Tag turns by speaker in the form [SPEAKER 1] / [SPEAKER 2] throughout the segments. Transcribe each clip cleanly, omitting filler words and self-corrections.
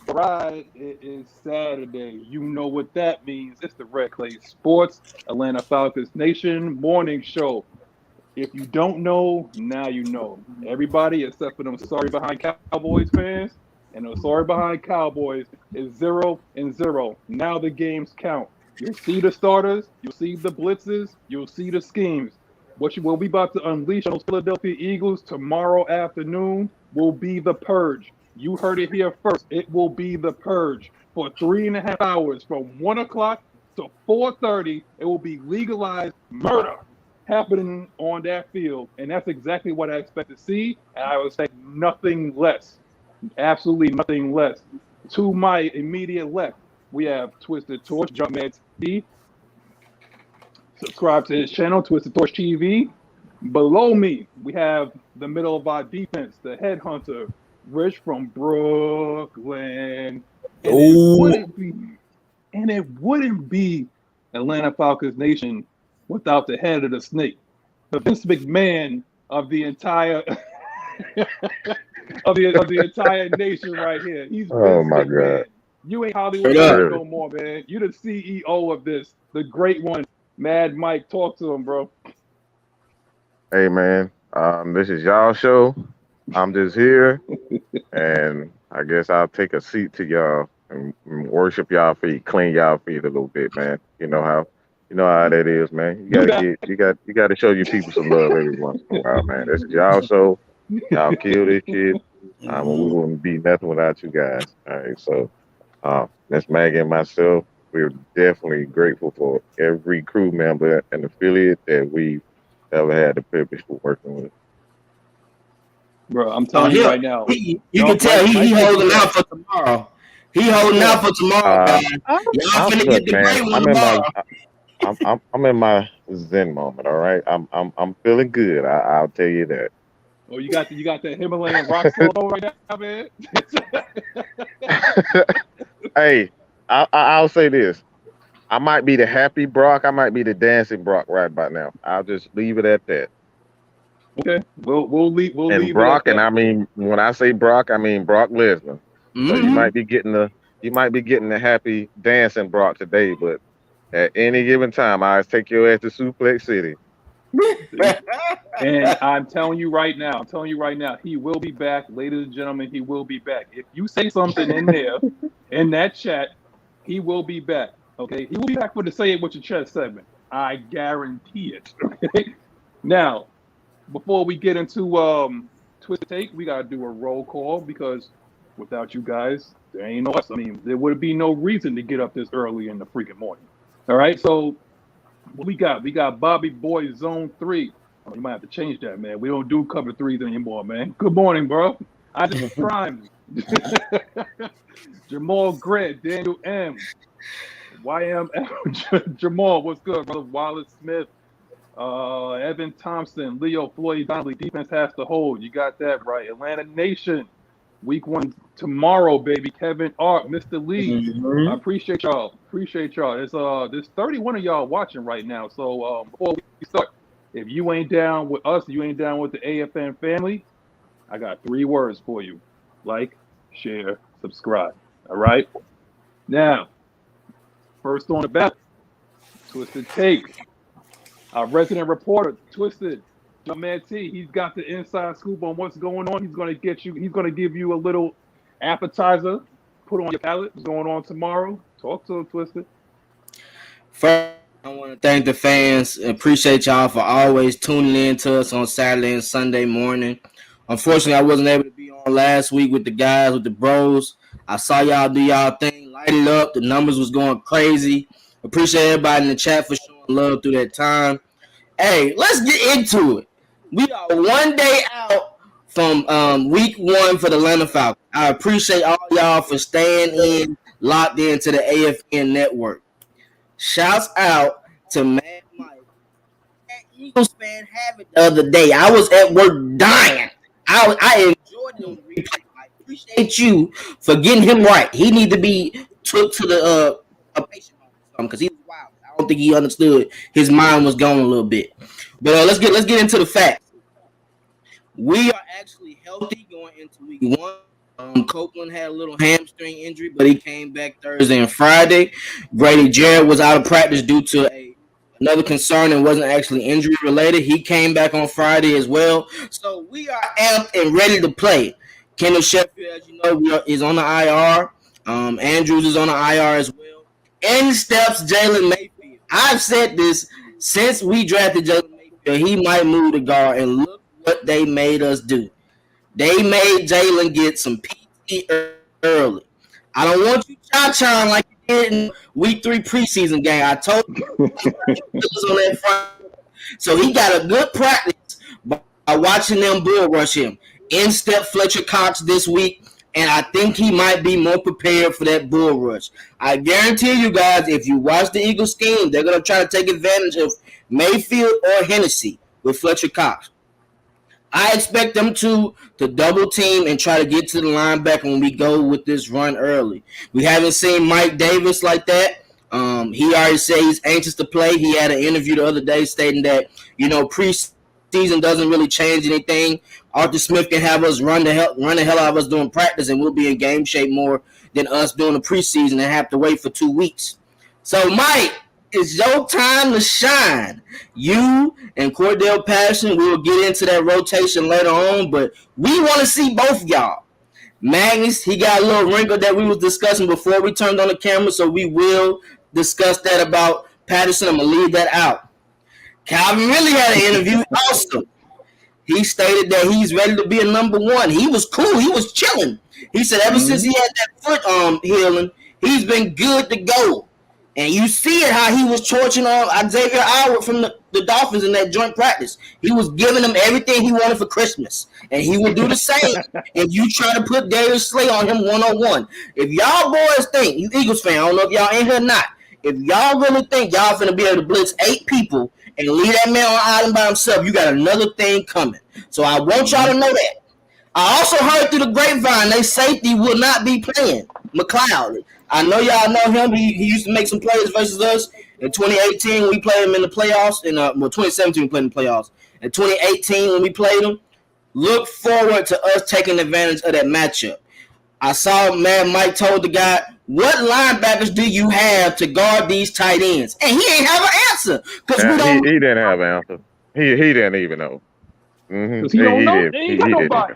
[SPEAKER 1] Right, it is Saturday. You know what that means. It's the Red Clay Sports Atlanta Falcons Nation morning show. If you don't know, now you know. Everybody except for them sorry behind Cowboys fans and those sorry behind Cowboys is 0-0. Now the games count. You'll see the starters, you'll see the blitzes, you'll see the schemes. What you will be about to unleash on those Philadelphia Eagles tomorrow afternoon will be the purge. You heard it here first. It will be the purge for 3.5 hours from 1 o'clock to 4:30. It will be legalized murder happening on that field, and that's exactly what I expect to see. And I would expect nothing less, absolutely nothing less. To my immediate left, we have Twisted Torch, Jumpman TV. Subscribe to his channel, Twisted Torch TV. Below me, we have the middle of our defense, the headhunter, Rich from Brooklyn. And it wouldn't be Atlanta Falcons Nation without the head of the snake, the Vince McMahon of the entire of the entire nation right here. He's
[SPEAKER 2] Oh
[SPEAKER 1] Vince
[SPEAKER 2] my
[SPEAKER 1] McMahon.
[SPEAKER 2] God.
[SPEAKER 1] You ain't Hollywood no more, man. You the CEO of this, the great one, Mad Mike. Talk to him, bro.
[SPEAKER 2] Hey man, this is y'all show. I'm just here, and I guess I'll take a seat to y'all and worship y'all feet, clean y'all feet a little bit, man. You know how that is, man. You gotta show your people some love every once in a while, man. This is y'all show. Y'all kill this shit. We wouldn't be nothing without you guys. All right, so Miss Maggie and myself, we're definitely grateful for every crew member and affiliate that we've ever had the privilege of working with.
[SPEAKER 1] Bro, I'm telling you right now.
[SPEAKER 3] You can tell he holding out for tomorrow. He holding out for tomorrow, man. Y'all finna get the great one tomorrow.
[SPEAKER 2] I'm in my Zen moment. All right, I'm feeling good. I'll tell you that.
[SPEAKER 1] Oh, you got that Himalayan rock solo right now, man.
[SPEAKER 2] Hey, I'll say this. I might be the happy Brock. I might be the dancing Brock right by now. I'll just leave it at that.
[SPEAKER 1] Okay, we'll leave.
[SPEAKER 2] And
[SPEAKER 1] leave
[SPEAKER 2] Brock,
[SPEAKER 1] it at
[SPEAKER 2] and
[SPEAKER 1] that.
[SPEAKER 2] I mean when I say Brock, I mean Brock Lesnar. So you might be getting the happy dancing Brock today, but at any given time, I take your ass to Suplex City.
[SPEAKER 1] And I'm telling you right now, he will be back, ladies and gentlemen. He will be back. If you say something in there, in that chat, he will be back. Okay, he will be back for the Say It With Your Chest segment. I guarantee it. Okay? Now, before we get into Twisted Take, we gotta do a roll call because without you guys, there ain't no us. I mean, there would be no reason to get up this early in the freaking morning. All right, so what we got Bobby Boy Zone 3. Oh, you might have to change that, man. We don't do cover threes anymore, man. Good morning, bro. I just Prime. Jamal Grant, Daniel M. YM Jamal, what's good, brother? Wallace Smith, Evan Thompson, Leo Floyd Donnelly, defense has to hold. You got that right. Atlanta Nation, week 1 tomorrow, baby. Kevin Art, Mr. Lee. I appreciate y'all. There's 31 of y'all watching right now. So before we start, if you ain't down with us, you ain't down with the AFN family, I got 3 words for you. Like, share, subscribe. All right? Now, first on the ballot, Twisted Take. Our resident reporter, Twisted, Jumpman T, he's got the inside scoop on what's going on. He's going to give you a little appetizer, put on your palate. What's going on tomorrow? Talk to him, Twisted.
[SPEAKER 3] First, I want to thank the fans. Appreciate y'all for always tuning in to us on Saturday and Sunday morning. Unfortunately, I wasn't able to be on last week with the guys, with the bros. I saw y'all do y'all thing, light it up. The numbers was going crazy. Appreciate everybody in the chat for showing love through that time. Hey, let's get into it. We are one day out from week 1 for the Atlanta Falcons. I appreciate all y'all for staying in, locked into the AFN network. Shouts out to Mad Mike. That Eagles fan have it the other day. I was at work dying. I enjoyed it on the replay. I appreciate you for getting him right. He need to be took to the a patient because he was wild. I don't think he understood. His mind was gone a little bit. But let's get into the facts. We are actually healthy going into week 1. Copeland had a little hamstring injury, but he came back Thursday and Friday. Grady Jarrett was out of practice due to another concern and wasn't actually injury related. He came back on Friday as well. So we are amped and ready to play. Kendall Sheffield, as you know, is on the IR. Andrews is on the IR as well. In steps Jalen Mayfield. I've said this since we drafted Jalen Mayfield. He might move to guard, and look what they made us do. They made Jalen get some PT early. I don't want you cha-cha like you did in week 3 preseason game. I told you on that front. So he got a good practice by watching them bull rush him. In-step Fletcher Cox this week, and I think he might be more prepared for that bull rush. I guarantee you guys, if you watch the Eagles scheme, they're going to try to take advantage of Mayfield or Hennessy with Fletcher Cox. I expect them to double team and try to get to the linebacker when we go with this run early. We haven't seen Mike Davis like that. He already said he's anxious to play. He had an interview the other day stating that, preseason doesn't really change anything. Arthur Smith can have us run the hell out of us doing practice, and we'll be in game shape more than us doing the preseason and have to wait for 2 weeks. So, Mike, it's your time to shine. You and Cordell Patterson, we will get into that rotation later on, but we want to see both of y'all. Magnus, he got a little wrinkle that we was discussing before we turned on the camera, so we will discuss that about Patterson. I'm going to leave that out. Calvin really had an interview also. He stated that he's ready to be a number 1. He was cool. He was chilling. He said ever since he had that foot healing, he's been good to go. And you see it how he was torching on Xavier Howard from the Dolphins in that joint practice. He was giving him everything he wanted for Christmas. And he would do the same if you try to put Darius Slay on him one-on-one. If y'all boys think, you Eagles fan, I don't know if y'all in here or not, if y'all really think y'all finna be able to blitz 8 people and leave that man on island by himself, you got another thing coming. So I want y'all to know that. I also heard through the grapevine they safety will not be playing McLeod. I know y'all know him. He used to make some plays versus us. In 2018, we played him in the playoffs. In 2017, we played in the playoffs. In 2018, when we played him, look forward to us taking advantage of that matchup. I saw Mike told the guy, what linebackers do you have to guard these tight ends? And he ain't have an answer.
[SPEAKER 2] He didn't have an answer. He didn't even know.
[SPEAKER 1] Because he don't know. They ain't got nobody.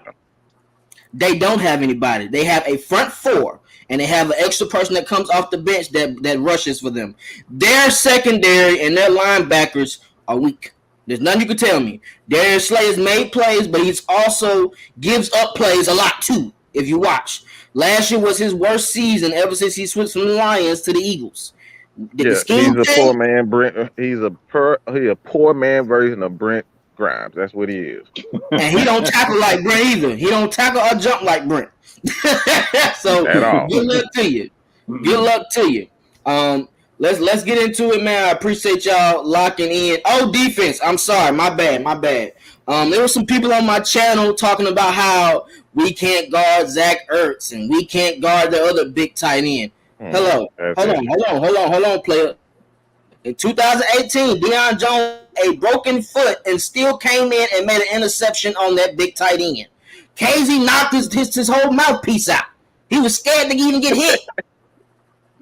[SPEAKER 3] They don't have anybody. They have a front 4. And they have an extra person that comes off the bench that rushes for them. Their secondary and their linebackers are weak. There's nothing you can tell me. Darius Slay has made plays, but he's also gives up plays a lot too, if you watch. Last year was his worst season ever since he switched from the Lions to the Eagles.
[SPEAKER 2] He's a poor man, Brent. He's a poor man version of Brent Grimes. That's what he is.
[SPEAKER 3] And he don't tackle like Brent either. He don't tackle or jump like Brent. So good luck to you. Good luck to you. Let's get into it, man. I appreciate y'all locking in. Oh, defense. I'm sorry. My bad. There were some people on my channel talking about how we can't guard Zach Ertz and we can't guard the other big tight end. Hold on, player. In 2018, Deion Jones a broken foot and still came in and made an interception on that big tight end. Casey knocked his whole mouthpiece out. He was scared to even get hit.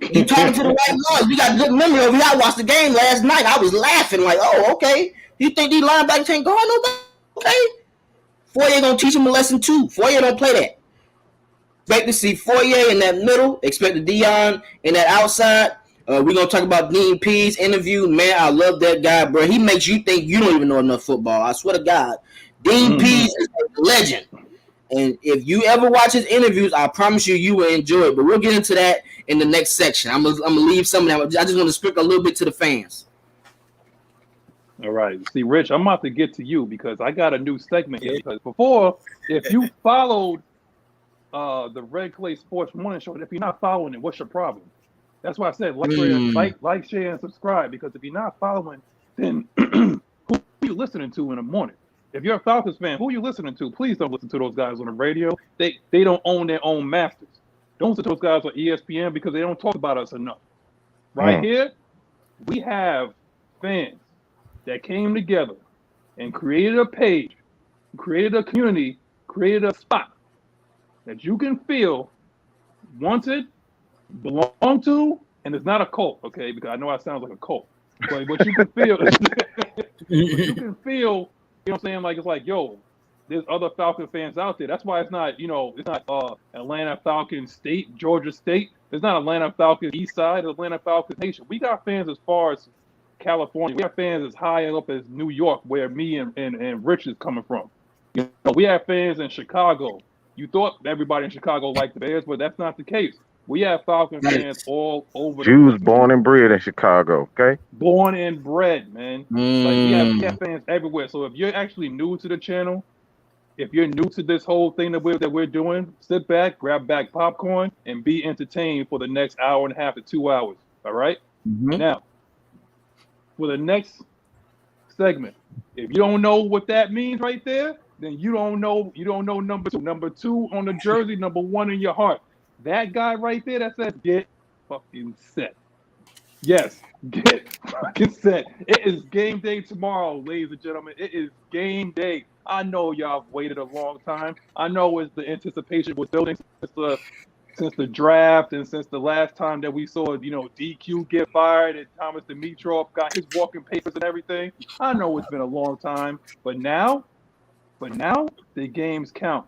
[SPEAKER 3] He talking to the right noise. We got good memory of it. I watched the game last night. I was laughing like, oh, okay. You think these linebackers can't guard nobody? Okay. Foyer gonna teach him a lesson too. Foyer don't play that. Expect to see Foyer in that middle. Expect the Deion in that outside. We're gonna talk about Dean P's interview. Man, I love that guy, bro. He makes you think you don't even know enough football. I swear to God. Dean P's is a legend. And if you ever watch his interviews, I promise you will enjoy it. But we'll get into that in the next section. I'm gonna leave some of that. I just want to speak a little bit to the fans.
[SPEAKER 1] All right. See, Rich, I'm about to get to you because I got a new segment here. Because before, if you followed the Red Clay Sports Morning Show, if you're not following it, what's your problem? That's why I said like, share, and subscribe. Because if you're not following, then who are you listening to in the morning? If you're a Falcons fan, who are you listening to? Please don't listen to those guys on the radio. They don't own their own masters. Don't listen to those guys on ESPN because they don't talk about us enough. Right here, we have fans that came together and created a page, created a community, created a spot that you can feel wanted, belong to, and it's not a cult, okay? Because I know it sounds like a cult, but what you can feel, but you can feel, you know what I'm saying? Like it's like, yo, there's other Falcon fans out there. That's why it's not, it's not Atlanta Falcons State, Georgia State. It's not Atlanta Falcons East Side, it's Atlanta Falcons Nation. We got fans as far as California. We have fans as high up as New York, where me and Rich is coming from. We have fans in Chicago. You thought everybody in Chicago liked the Bears, but that's not the case. We have Falcon fans all over.
[SPEAKER 2] Jews born and bred in Chicago, okay?
[SPEAKER 1] Born and bred, man. Like we have fans everywhere. So if you're actually new to the channel, if you're new to this whole thing that we're doing, sit back, grab back popcorn, and be entertained for the next hour and a half to 2 hours. All right?
[SPEAKER 3] Mm-hmm.
[SPEAKER 1] Now, for the next segment, if you don't know what that means right there, then you don't know number two. Number 2 on the jersey, number 1 in your heart. That guy right there that says get fucking set. Yes, get fucking set. It is game day tomorrow, ladies and gentlemen. It is game day. I know y'all have waited a long time. I know it's the anticipation was building since the draft and since the last time that we saw, DQ get fired and Thomas Dimitrov got his walking papers and everything. I know it's been a long time, but now the games count.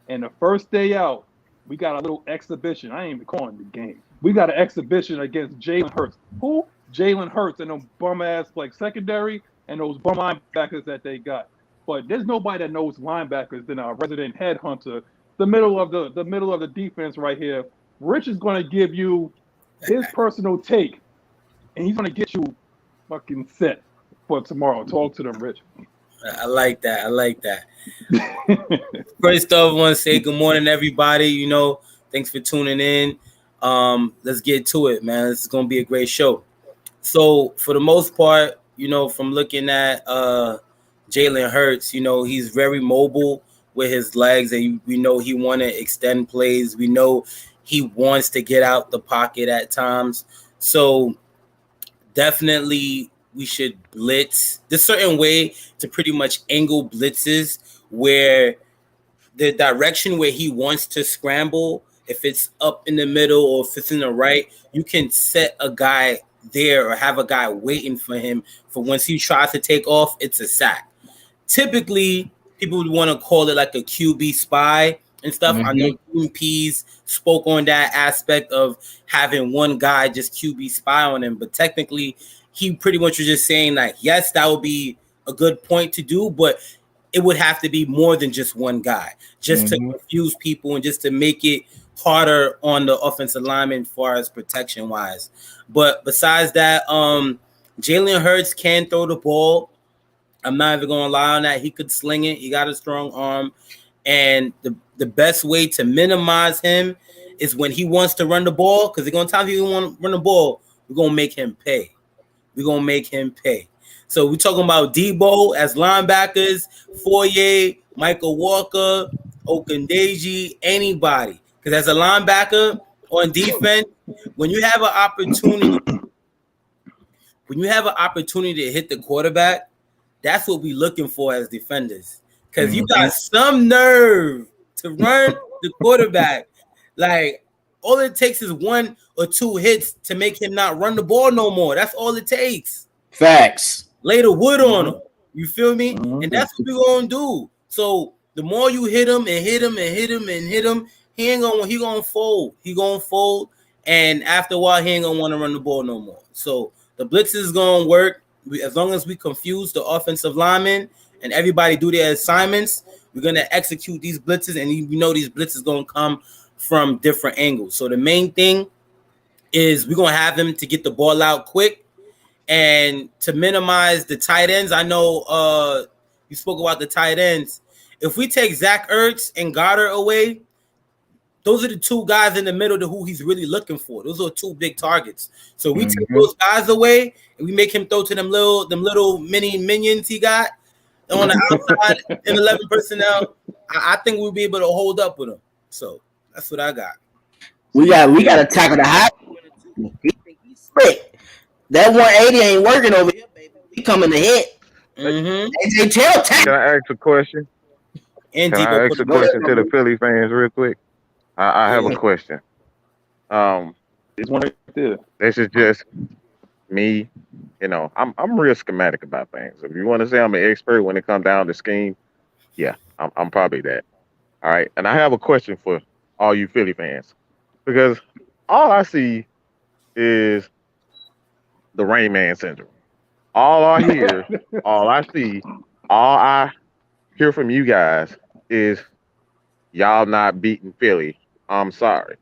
[SPEAKER 1] And the first day out, we got a little exhibition. I ain't even calling the game. We got an exhibition against Jalen Hurts. Who? Jalen Hurts and them bum ass secondary and those bum linebackers that they got. But there's nobody that knows linebackers than our resident headhunter, the middle of the defense right here. Rich is going to give you his personal take, and he's going to get you fucking set for tomorrow. Talk to them, Rich.
[SPEAKER 4] I like that. First off, I want to say good morning, everybody. Thanks for tuning in. Let's get to it, man. This is going to be a great show. So, for the most part, from looking at Jalen Hurts, he's very mobile with his legs, and we know he want to extend plays. We know he wants to get out the pocket at times. So, definitely we should blitz. There's a certain way to pretty much angle blitzes where the direction where he wants to scramble, if it's up in the middle or if it's in the right, you can set a guy there or have a guy waiting for him for once he tries to take off, it's a sack. Typically, people would want to call it like a QB spy and stuff. Mm-hmm. I know Dean Pease spoke on that aspect of having one guy just QB spy on him, but technically, he pretty much was just saying like, yes, that would be a good point to do, but it would have to be more than just one guy, just to confuse people and just to make it harder on the offensive lineman as far as protection wise. But besides that, Jalen Hurts can throw the ball. I'm not even going to lie on that. He could sling it. He got a strong arm. And the best way to minimize him is when he wants to run the ball, because they're going to tell you he want to run the ball, we're going to make him pay. So we're talking about Debo as linebackers, Foyer, Michael Walker, Okundeji, anybody. Because as a linebacker on defense, when you have an opportunity to hit the quarterback, that's what we're looking for as defenders. Because you got some nerve to run the quarterback. Like, all it takes is 1 or 2 hits to make him not run the ball no more. That's all it takes.
[SPEAKER 3] Facts.
[SPEAKER 4] Lay the wood on him. You feel me? And that's what we're going to do. So the more you hit him and hit him and hit him and hit him, he going to fold. He going to fold. And after a while, he ain't going to want to run the ball no more. So the blitz is going to work. As long as we confuse the offensive linemen and everybody do their assignments, we're going to execute these blitzes. And we know these blitzes going to come from different angles. So the main thing is we're going to have them to get the ball out quick and to minimize the tight ends. I know you spoke about the tight ends. If we take Zach Ertz and Goddard away, those are the 2 guys in the middle to who he's really looking for. Those are 2 big targets. So we take those guys away and we make him throw to them little mini minions he got on the outside in 11 personnel. I think we'll be able to hold up with him. So that's what I got.
[SPEAKER 3] We got to tackle the high. He's slick. That 180 ain't working over here, baby. We coming to hit.
[SPEAKER 2] Can I ask a question? Can I ask a question to the Philly fans real quick? I have a
[SPEAKER 4] Yeah.
[SPEAKER 2] question. Um,
[SPEAKER 1] It's one right there.
[SPEAKER 2] this is just me. I'm real schematic about things. If you want to say I'm an expert when it comes down to scheme, yeah, I'm probably that. All right. And I have a question for all you Philly fans because all I see is the Rain Man syndrome. All I hear, all I see, all I hear from you guys is y'all not beating Philly. I'm sorry.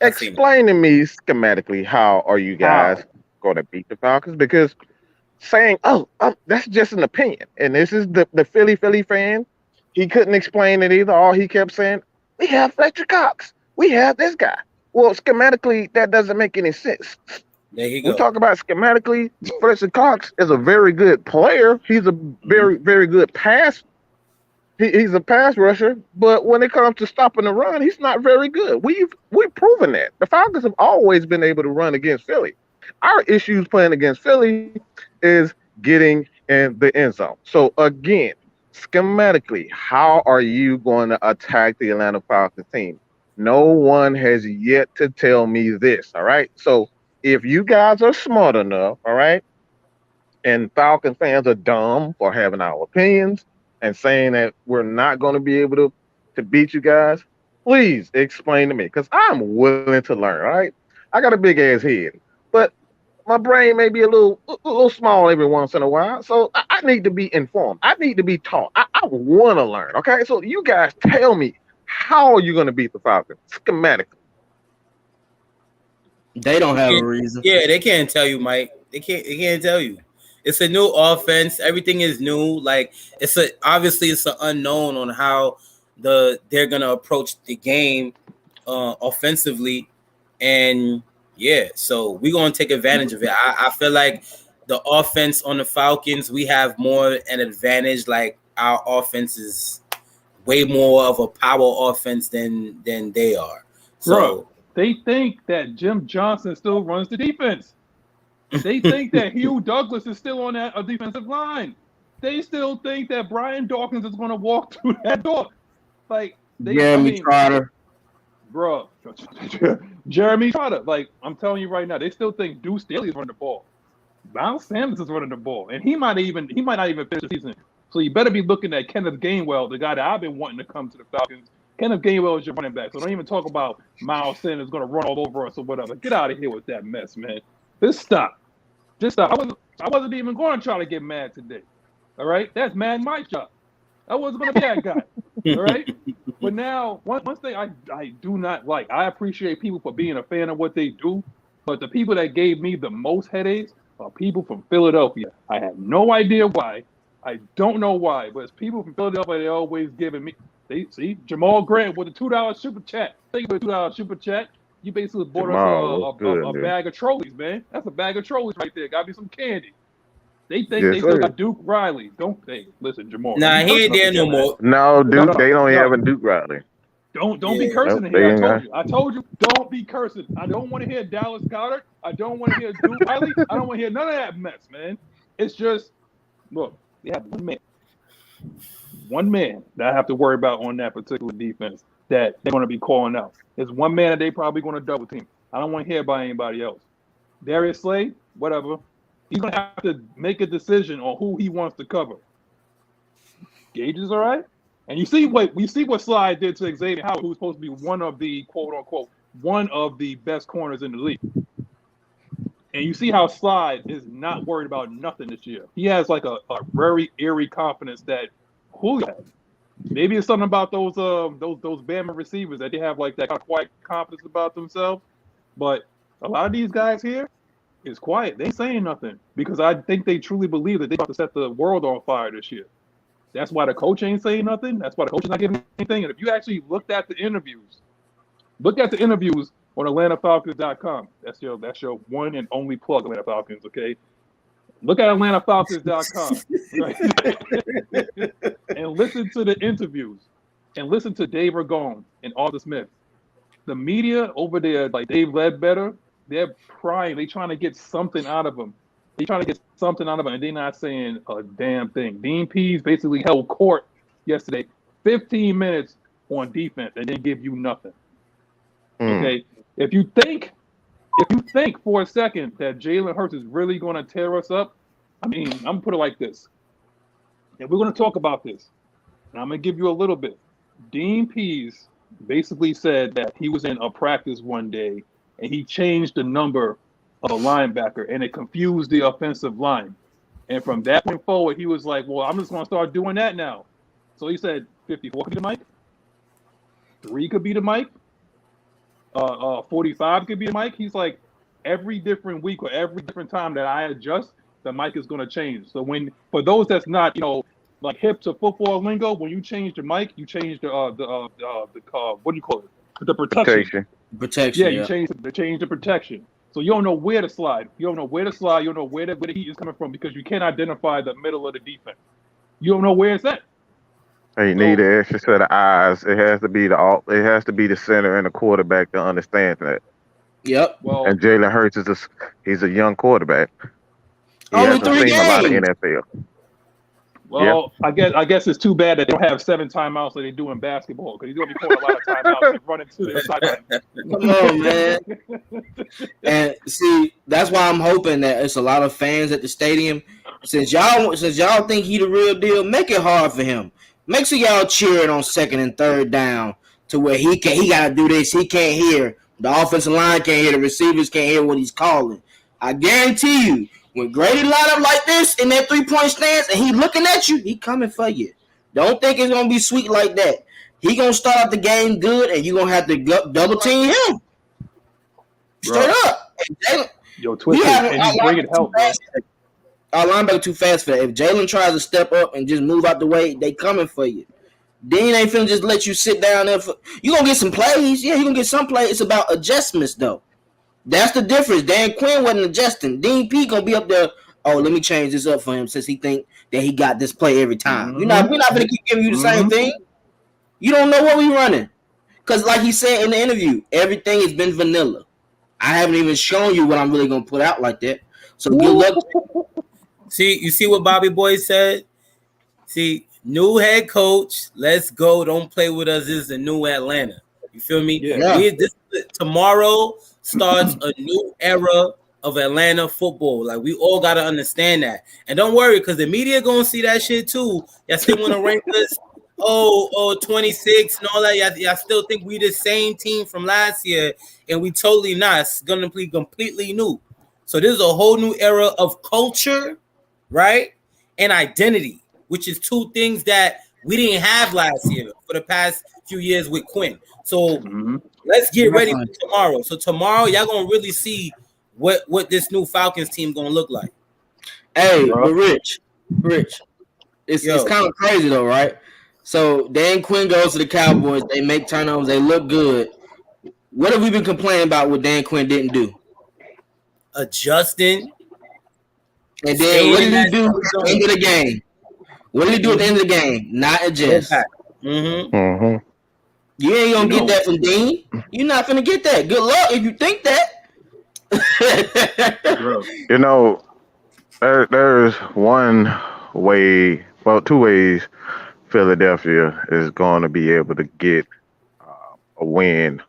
[SPEAKER 4] I seen it.
[SPEAKER 2] Explain to me schematically how are you guys
[SPEAKER 1] How?
[SPEAKER 2] going to beat the Falcons? Because saying, oh, that's just an opinion. And this is the Philly fan. He couldn't explain it either. All he kept saying, we have Fletcher Cox. We have this guy. Well, schematically, that doesn't make any sense.
[SPEAKER 4] There you
[SPEAKER 2] We
[SPEAKER 4] go.
[SPEAKER 2] talk about schematically, Fletcher Cox is a very good player. He's a very, very good he's a pass rusher, but when it comes to stopping the run, he's not very good. We've proven that. The Falcons have always been able to run against Philly. Our issues playing against Philly is getting in the end zone. So again, schematically, how are you going to attack the Atlanta Falcons team? No one has yet to tell me this. All right. So if you guys are smart enough, all right, and Falcons fans are dumb for having our opinions and saying that we're not going to be able to beat you guys, please explain to me because I'm willing to learn. All right, I got a big ass head, but my brain may be a little small every once in a while, so I need to be informed. I need to be taught. I want to learn. Okay, so you guys tell me how are you going to beat the Falcons schematically?
[SPEAKER 3] They don't have a reason.
[SPEAKER 4] Yeah, they can't tell you, Mike. They can't tell you. It's a new offense. Everything is new. Like obviously it's an unknown on how they're gonna approach the game offensively. And yeah, so we're gonna take advantage of it. I feel like the offense on the Falcons, we have more an advantage. Like our offense is way more of a power offense than they are. So
[SPEAKER 1] Bro, they think that Jim Johnson still runs the defense. They think that Hugh Douglas is still on that defensive line. They still think that Brian Dawkins is going to walk through that door. Like
[SPEAKER 3] Jeremy Trotter.
[SPEAKER 1] Bro, Jeremy Trotter. Like I'm telling you right now, they still think Deuce Staley is running the ball. Miles Sanders is running the ball, and he might not even finish the season. So you better be looking at Kenneth Gainwell, the guy that I've been wanting to come to the Falcons. Kenneth Gainwell is your running back, so don't even talk about Miles Sanders going to run all over us or whatever. Get out of here with that mess, man. Just stop. I wasn't even going to try to get mad today. All right, that's mad my job. I wasn't going to be that guy. All right, but now one thing I do not like. I appreciate people for being a fan of what they do, but the people that gave me the most headaches are people from Philadelphia. I have no idea why. I don't know why, but it's people from Philadelphia. They're always giving me. They see Jamal Grant with a $2 super chat. Thank you for a $2 super chat. You basically bought us a bag of trolleys, man. That's a bag of trolleys right there. Got me some candy. They think they still got Duke Riley. Don't they? Listen, Jamal.
[SPEAKER 4] Nah, he ain't there no more.
[SPEAKER 2] No, Duke. They don't have a Duke Riley.
[SPEAKER 1] Don't be cursing in here. I told you. Don't be cursing. I don't want to hear Dallas Goddard. I don't want to hear Duke Riley. I don't want to hear none of that mess, man. It's just look. They have one man that I have to worry about on that particular defense that they're going to be calling out. There's one man that they probably going to double team. I don't want to hear about anybody else. Darius Slay, whatever. He's going to have to make a decision on who he wants to cover. Gage is all right. And you see what Slide did to Xavier Howard, who's supposed to be one of the quote unquote one of the best corners in the league. And you see how Slide is not worried about nothing this year. He has like a very eerie confidence that Julio has. Maybe it's something about those Bama receivers that they have like that kind of quiet confidence about themselves. But a lot of these guys here is quiet. They ain't saying nothing because I think they truly believe that they're about to set the world on fire this year. That's why the coach ain't saying nothing. That's why the coach is not giving anything. And if you actually looked at the interviews, on AtlantaFalcons.com. That's your one and only plug, Atlanta Falcons, okay? Look at AtlantaFalcons.com, right? And listen to the interviews and listen to Dave Ragone and Arthur Smith. The media over there, like Dave Ledbetter, they're prying. They're trying to get something out of him. And they're not saying a damn thing. Dean Pease basically held court yesterday, 15 minutes on defense, and didn't give you nothing. Okay, if you think for a second that Jalen Hurts is really going to tear us up, I mean, I'm gonna put it like this. And we're going to talk about this. And I'm going to give you a little bit. Dean Pease basically said that he was in a practice one day and he changed the number of a linebacker and it confused the offensive line. And from that point forward, he was like, well, I'm just going to start doing that now. So he said 54 could be the mic. 3 could be the mic. 45 could be the mic. He's like, every different week or every different time that I adjust, the mic is going to change. So for those that's not, like hip to football lingo, when you change the mic, you change the what do you call it? The protection.
[SPEAKER 3] Protection.
[SPEAKER 1] Yeah, you change the protection. So you don't know where to slide. You don't know where to slide. You don't know where the heat is coming from because you can't identify the middle of the defense. You don't know where it's at.
[SPEAKER 2] Hey, need an extra set of eyes. It has to be the center and the quarterback to understand that.
[SPEAKER 3] Yep.
[SPEAKER 1] Well,
[SPEAKER 2] and Jalen Hurts he's a young quarterback. He
[SPEAKER 3] only
[SPEAKER 2] hasn't
[SPEAKER 3] 3
[SPEAKER 2] seen
[SPEAKER 3] games.
[SPEAKER 2] a lot of NFL.
[SPEAKER 1] Well, yeah. I guess it's too bad that they don't have 7 timeouts like they do in basketball because he's going to be calling a lot of timeouts and running to the sideline.
[SPEAKER 3] Come on, man. And see, that's why I'm hoping that it's a lot of fans at the stadium. Since y'all think he the real deal, make it hard for him. Make sure y'all cheering on 2nd and 3rd down to where he got to do this. He can't hear. The offensive line can't hear. The receivers can't hear what he's calling. I guarantee you, when Grady line up like this in that 3-point stance and he looking at you, he coming for you. Don't think it's going to be sweet like that. He going to start out the game good and you're going to have to double team him. Straight up.
[SPEAKER 1] Yo, Twisted, and he's bringing help, man.
[SPEAKER 3] Our linebacker too fast for that. If Jalen tries to step up and just move out the way, they coming for you. Dean ain't finna just let you sit down there. You going to get some plays. Yeah, you going to get some plays. It's about adjustments, though. That's the difference. Dan Quinn wasn't adjusting. Dean P gonna be up there. Oh, let me change this up for him since he think that he got this play every time. We're not gonna keep giving you the same thing. You don't know what we running. Cause like he said in the interview, everything has been vanilla. I haven't even shown you what I'm really gonna put out like that. So good luck.
[SPEAKER 4] You see what Bobby Boy said? See, new head coach, let's go. Don't play with us. This is the new Atlanta. You feel me?
[SPEAKER 3] Yeah.
[SPEAKER 4] Tomorrow starts a new era of Atlanta football. Like, we all got to understand that. And don't worry, because the media going to see that shit too. Y'all still want to rank us 26 and all that. Y'all still think we the same team from last year, and we totally not. It's going to be completely new. So this is a whole new era of culture, right? And identity, which is 2 things that we didn't have last year for the past few years with Quinn. So let's get ready for tomorrow. So tomorrow, y'all gonna really see what this new Falcons team gonna look like.
[SPEAKER 3] Hey, but Rich, it's kind of crazy though, right? So Dan Quinn goes to the Cowboys. They make turnovers. They look good. What have we been complaining about? What Dan Quinn didn't do?
[SPEAKER 4] Adjusting.
[SPEAKER 3] And then what did he do at the end of the game? What did he do at the end of the game? Not adjust. You ain't gonna get that from Dean. You're not gonna get that. Good luck if you think that.
[SPEAKER 2] There's one way, 2 ways Philadelphia is going to be able to get a win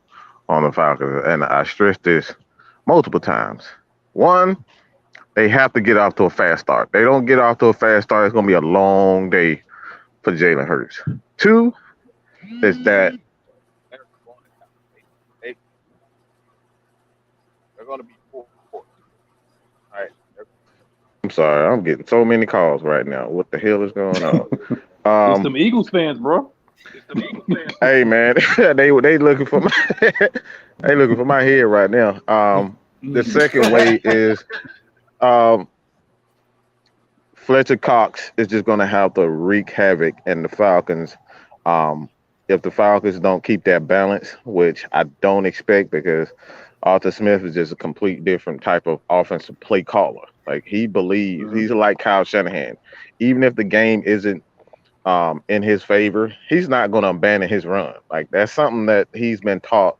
[SPEAKER 2] on the Falcons. And I stress this multiple times. 1, they have to get off to a fast start. They don't get off to a fast start, it's going to be a long day for Jalen Hurts. 2 is that they're going to be 4. All right. I'm sorry. I'm getting so many calls right now. What the hell is going on?
[SPEAKER 1] It's some Eagles fans, bro.
[SPEAKER 2] Hey, man. they looking for my head right now. The second way is Fletcher Cox is just going to have to wreak havoc in the Falcons. If the Falcons don't keep that balance, which I don't expect because Arthur Smith is just a complete different type of offensive play caller. Like, he believes he's like Kyle Shanahan. Even if the game isn't in his favor, he's not going to abandon his run. Like, that's something that he's been taught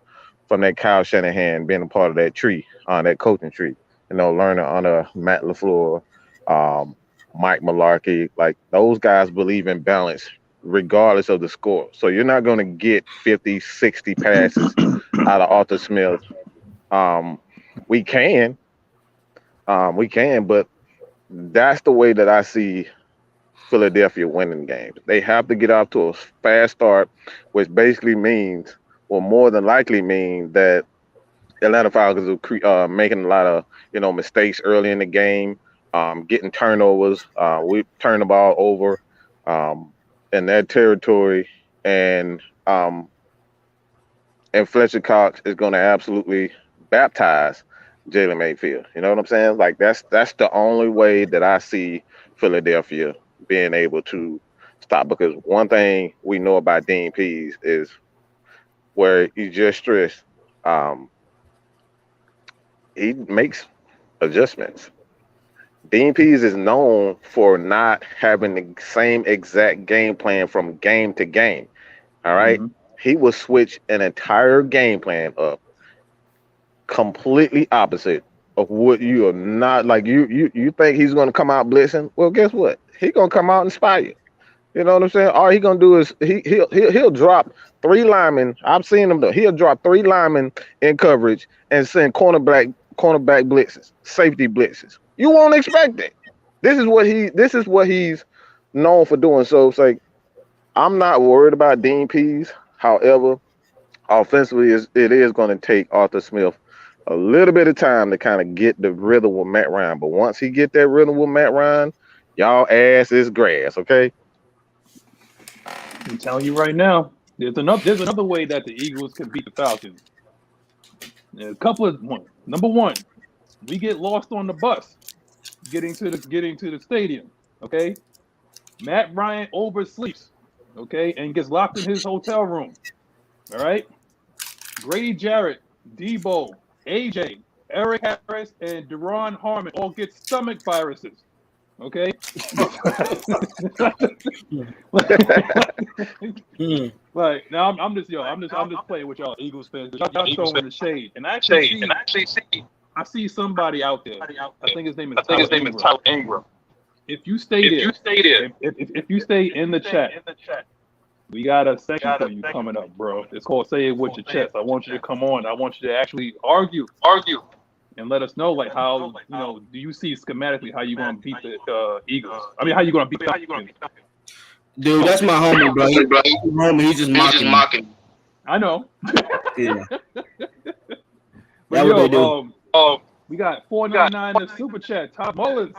[SPEAKER 2] from that Kyle Shanahan, being a part of that tree, that coaching tree. Learning under Matt LaFleur, Mike Mularkey. Like, those guys believe in balance regardless of the score. So you're not going to get 50, 60 passes out of Arthur Smith. We can, but that's the way that I see Philadelphia winning games. They have to get off to a fast start, which basically means, or more than likely means, that Atlanta Falcons are making a lot of mistakes early in the game, getting turnovers. We turn the ball over in their territory, and Fletcher Cox is going to absolutely baptize Jalen Mayfield. You know what I'm saying? Like that's the only way that I see Philadelphia being able to stop. Because one thing we know about Dean Pease is where you just stressed, he makes adjustments. Dean Pease is known for not having the same exact game plan from game to game. All right. Mm-hmm. He will switch an entire game plan up completely opposite of what you are not like. You think he's going to come out blitzing? Well, guess what? He's going to come out and spy you. You know what I'm saying? All he going to do is he'll drop 3 linemen. I've seen him though. He'll drop 3 linemen in coverage and send cornerback blitzes, safety blitzes. You won't expect it. This is what he's known for doing. So it's like, I'm not worried about Dean Pease. However, offensively, it is going to take Arthur Smith a little bit of time to kind of get the rhythm with Matt Ryan. But once he get that rhythm with Matt Ryan, y'all ass is grass, okay?
[SPEAKER 1] I'm telling you right now, there's another way that the Eagles can beat the Falcons. There's a couple of one. Number one, we get lost on the bus getting to the stadium, okay? Matt Ryan oversleeps, okay, and gets locked in his hotel room. All right? Grady Jarrett, Debo, AJ, Eric Harris, and Deron Harmon all get stomach viruses. Okay? Like now I'm just playing with y'all Eagles fans. Y'all throwing the shade. And I actually see somebody out there. I think his name is Tyler Ingram. If you stay in the chat, we got a section for you coming up, bro. It's called Say It With Your Chest. I want you to come on. I want you to actually argue, and let us know like how do you see schematically how you gonna beat the Eagles? I mean, how you gonna beat the Falcons?
[SPEAKER 3] Dude, that's my homie, bro. He's just mocking.
[SPEAKER 1] I know.
[SPEAKER 3] Yeah.
[SPEAKER 1] But yo, we got $4.99 in the super chat. Todd Mullins.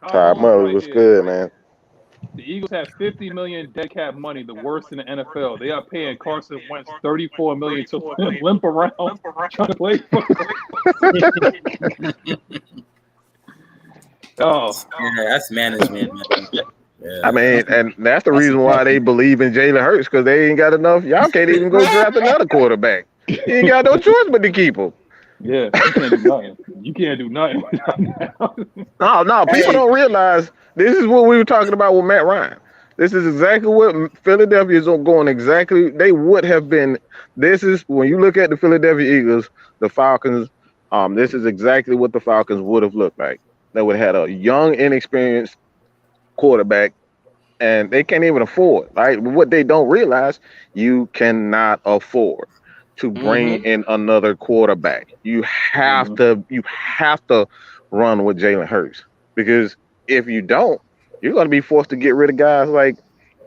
[SPEAKER 2] Todd Mullins was good, man.
[SPEAKER 1] The Eagles have $50 million dead cap money, the worst in the NFL. They are paying Carson Wentz $34 million to limp around trying to play.
[SPEAKER 4] Yeah, that's management, man. Yeah.
[SPEAKER 2] I mean, and that's the reason why they believe in Jalen Hurts, because they ain't got enough. Y'all can't even go draft another quarterback. You ain't got no choice but to keep him.
[SPEAKER 1] Yeah, you can't do nothing.
[SPEAKER 2] No, people don't realize this is what we were talking about with Matt Ryan. This is exactly what Philadelphia is going exactly. They would have been. This is when you look at the Philadelphia Eagles, the Falcons. This is exactly what the Falcons would have looked like. They would have had a young, inexperienced quarterback, and they can't even afford. Right? What they don't realize, you cannot afford to bring in another quarterback. You have to run with Jalen Hurts, because if you don't, you're going to be forced to get rid of guys like,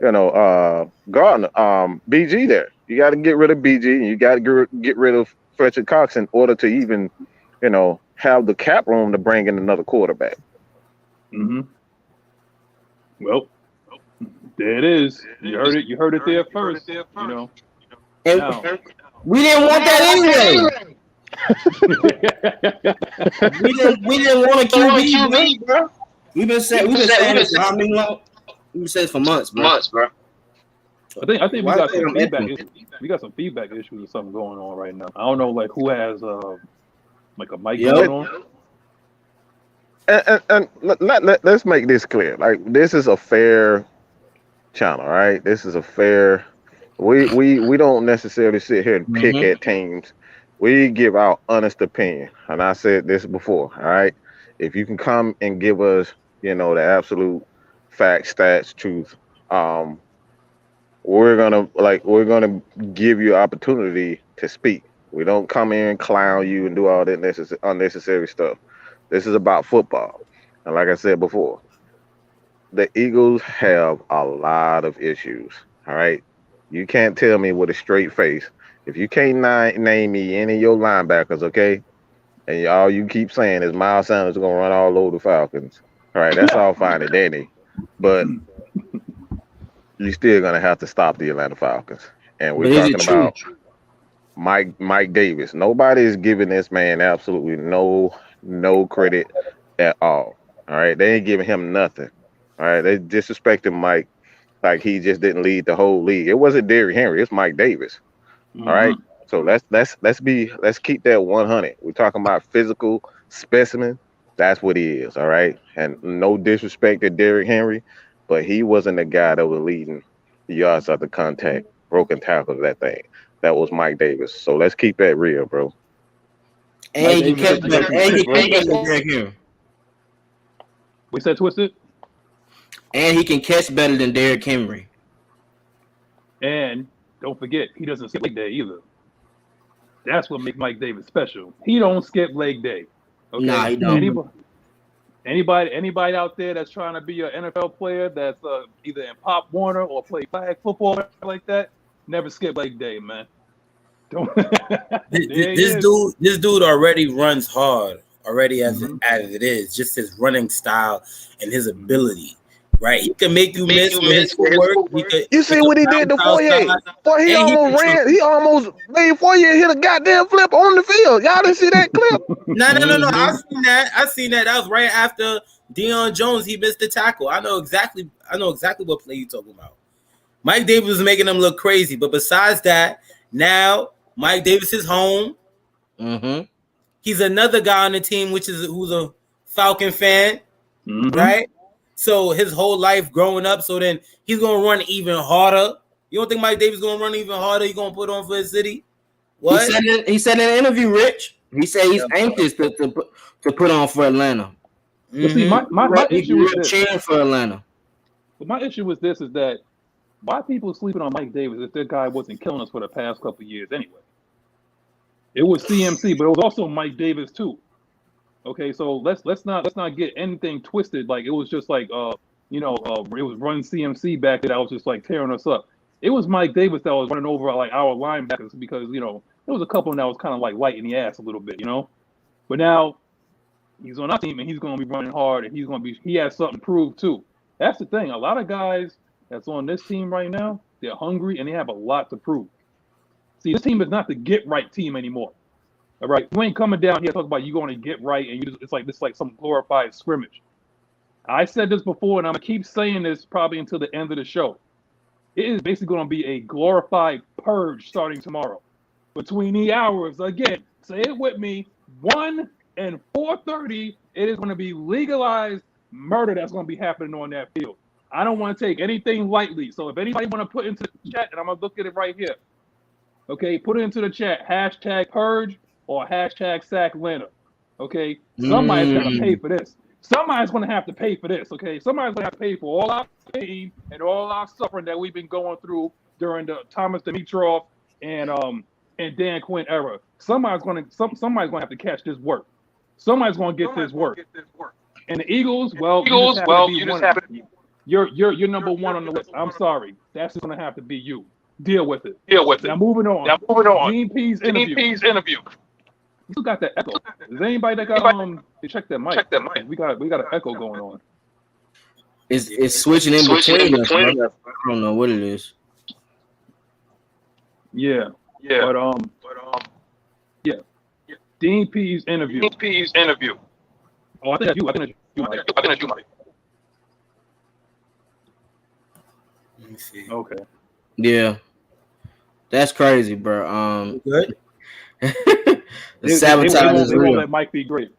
[SPEAKER 2] Gardner, BG there. You got to get rid of BG, and you got to get rid of Fletcher Cox in order to even, have the cap room to bring in another quarterback.
[SPEAKER 1] Mm-hmm. Well, there it is. You heard it there first.
[SPEAKER 3] We didn't want that anyway. we didn't want a QB, bro. We've been saying this for how many long? We've been saying it for months, bro.
[SPEAKER 1] I think we got some feedback issues. We got some feedback issues or something going on right now. I don't know, like who has like a mic going on.
[SPEAKER 2] And let's make this clear. Like, this is a fair channel, right? This is a fair. We don't necessarily sit here and pick at teams. We give our honest opinion. And I said this before, all right? If you can come and give us, the absolute facts, stats, truth, um, we're gonna give you opportunity to speak. We don't come in and clown you and do all that unnecessary stuff. This is about football, and like I said before, the Eagles have a lot of issues. All right, you can't tell me with a straight face if you can't name me any of your linebackers, okay? And all you keep saying is Miles Sanders is gonna run all over the Falcons. All right, that's all fine and dandy, but you're still gonna have to stop the Atlanta Falcons. And we're talking about Mike Davis. Nobody is giving this man absolutely no credit at all. All right, they ain't giving him nothing. All right, they disrespecting Mike like he just didn't lead the whole league. It wasn't Derrick Henry, it's Mike Davis. All right. So let's keep that 100. We're talking about physical specimen. That's what he is. All right. And no disrespect to Derrick Henry, but he wasn't the guy that was leading the yards after contact, broken tackles, that thing. That was Mike Davis. So let's keep that real, bro.
[SPEAKER 3] And he kept Derrick Henry.
[SPEAKER 1] We said Twisted.
[SPEAKER 3] And he can catch better than Derrick Henry.
[SPEAKER 1] And don't forget, he doesn't skip leg day either. That's what makes Mike Davis special. He don't skip leg day. Okay?
[SPEAKER 3] Nah, he don't.
[SPEAKER 1] Anybody out there that's trying to be an NFL player that's either in Pop Warner or play flag football like that, never skip leg day, man. Don't.
[SPEAKER 4] This dude already runs hard already as it is. Just his running style and his ability. Right, he can make you miss his footwork.
[SPEAKER 2] You see what he did to Fourier? Boy, he almost made Fourier hit a goddamn flip on the field. Y'all didn't see that clip?
[SPEAKER 4] No. I seen that. That was right after Deion Jones. He missed the tackle. I know exactly what play you're talking about. Mike Davis was making them look crazy, but besides that, now Mike Davis is home. Mm-hmm. He's another guy on the team, who's a Falcon fan, right? So his whole life growing up, so then he's gonna run even harder. You don't think Mike Davis is gonna run even harder? He's gonna put on for his city? What?
[SPEAKER 3] He said in an interview, Rich. He said he's anxious to put on for Atlanta.
[SPEAKER 1] But see, my issue is this.
[SPEAKER 3] Cheering for Atlanta.
[SPEAKER 1] But my issue with this is that why people sleeping on Mike Davis if that guy wasn't killing us for the past couple of years anyway? It was CMC, but it was also Mike Davis too. Okay, so let's not get anything twisted. Like it was just like it was run CMC back that was just like tearing us up. It was Mike Davis that was running over like our linebackers because there was a couple that was kind of like light in the ass a little bit, But now he's on our team and he's going to be running hard and he has something to prove too. That's the thing. A lot of guys that's on this team right now, they're hungry and they have a lot to prove. See, this team is not the get right team anymore. All right, you ain't coming down here talking about you going to get right, and it's like some glorified scrimmage. I said this before, and I'm gonna keep saying this probably until the end of the show. It is basically going to be a glorified purge starting tomorrow, between the hours. Again, say it with me: 1 and 4:30. It is going to be legalized murder that's going to be happening on that field. I don't want to take anything lightly. So if anybody want to put into the chat, and I'm gonna look at it right here. Okay, put it into the chat. #purge. Or #sack Atlanta. Okay, somebody's gonna pay for this. Somebody's gonna have to pay for this. Okay, somebody's gonna have to pay for all our pain and all our suffering that we've been going through during the Thomas Dimitroff and Dan Quinn era. Somebody's gonna have to catch this work. Somebody's gonna get this work. And the Eagles, you just have to be you're number one on the list. I'm sorry, that's just gonna have to be you. Deal with it. Now moving on. Gene P's interview. You still got that echo. Is anybody that got check that mic? We got an echo going on.
[SPEAKER 3] It's switching in between us. I don't know what it is.
[SPEAKER 1] Yeah. But yeah. Dean P's interview. Oh, I think that's you. Let me see. Okay.
[SPEAKER 3] Yeah. That's crazy, bro.
[SPEAKER 4] Good.
[SPEAKER 3] The sabotage is real.
[SPEAKER 1] That might be great.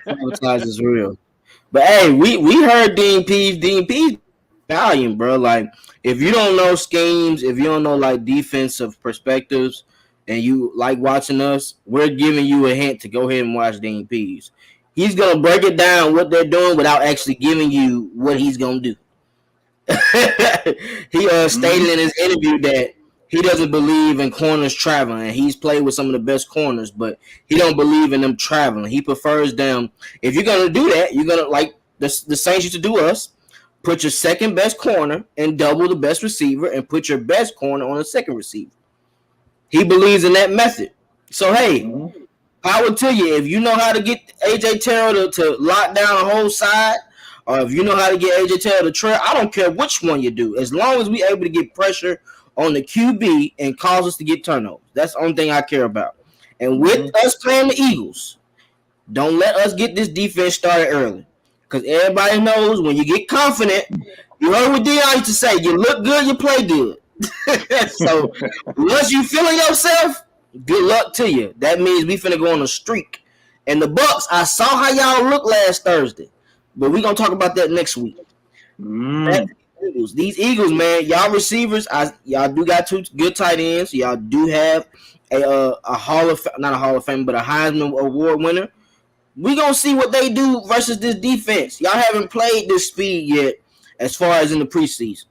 [SPEAKER 3] Sabotage is real. But hey, we heard Dean P's valiant, bro. Like if you don't know schemes, if you don't know like defensive perspectives, and you like watching us, we're giving you a hint to go ahead and watch Dean P's. He's gonna break it down what they're doing without actually giving you what he's gonna do. He stated in his interview that he doesn't believe in corners traveling. He's played with some of the best corners, but he don't believe in them traveling. He prefers them. If you're gonna do that, you're gonna like the Saints used to do us. Put your second best corner and double the best receiver, and put your best corner on the second receiver. He believes in that method. So hey, power to you. If you know how to get AJ Terrell to lock down a whole side, or if you know how to get AJ Terrell to trail, I don't care which one you do. As long as we able to get pressure on the QB and cause us to get turnovers. That's the only thing I care about. And with us playing the Eagles, don't let us get this defense started early. Because everybody knows when you get confident, you heard what Deion used to say, you look good, you play good. So once you feeling yourself, good luck to you. That means we finna go on a streak. And the Bucks, I saw how y'all look last Thursday. But we're going to talk about that next week. These Eagles, man, y'all receivers, y'all do got two good tight ends. Y'all do have a not a Hall of Fame, but a Heisman Award winner. We're going to see what they do versus this defense. Y'all haven't played this speed yet as far as in the preseason.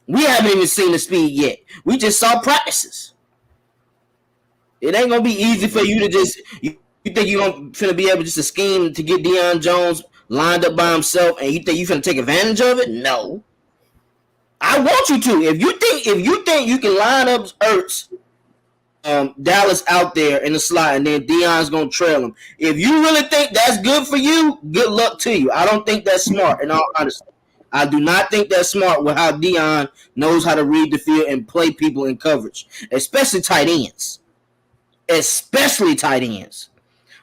[SPEAKER 3] We haven't even seen the speed yet. We just saw practices. It ain't going to be easy for you to just you think you're going to be able just to scheme to get Deion Jones lined up by himself, and you think you're going to take advantage of it? No. I want you to. If you think you can line up Ertz, Dallas out there in the slot, and then Deion's going to trail him. If you really think that's good for you, good luck to you. I don't think that's smart, in all honesty. I do not think that's smart with how Deion knows how to read the field and play people in coverage, especially tight ends.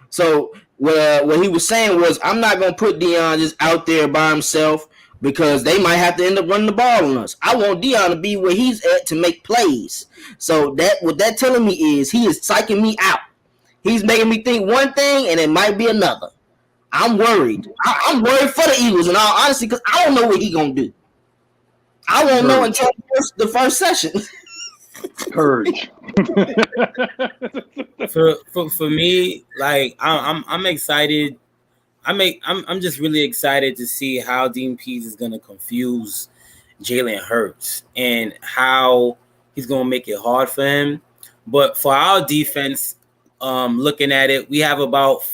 [SPEAKER 3] So what he was saying was, I'm not going to put Deion just out there by himself because they might have to end up running the ball on us. I want Deion to be where he's at to make plays. So what that telling me is he is psyching me out. He's making me think one thing and it might be another. I'm worried. I'm worried for the Eagles in all honesty because I don't know what he's going to do. I won't know until the first session.
[SPEAKER 1] Purge.
[SPEAKER 4] for me, like I'm excited. I'm just really excited to see how Dean Pease is gonna confuse Jalen Hurts and how he's gonna make it hard for him. But for our defense, looking at it, we have about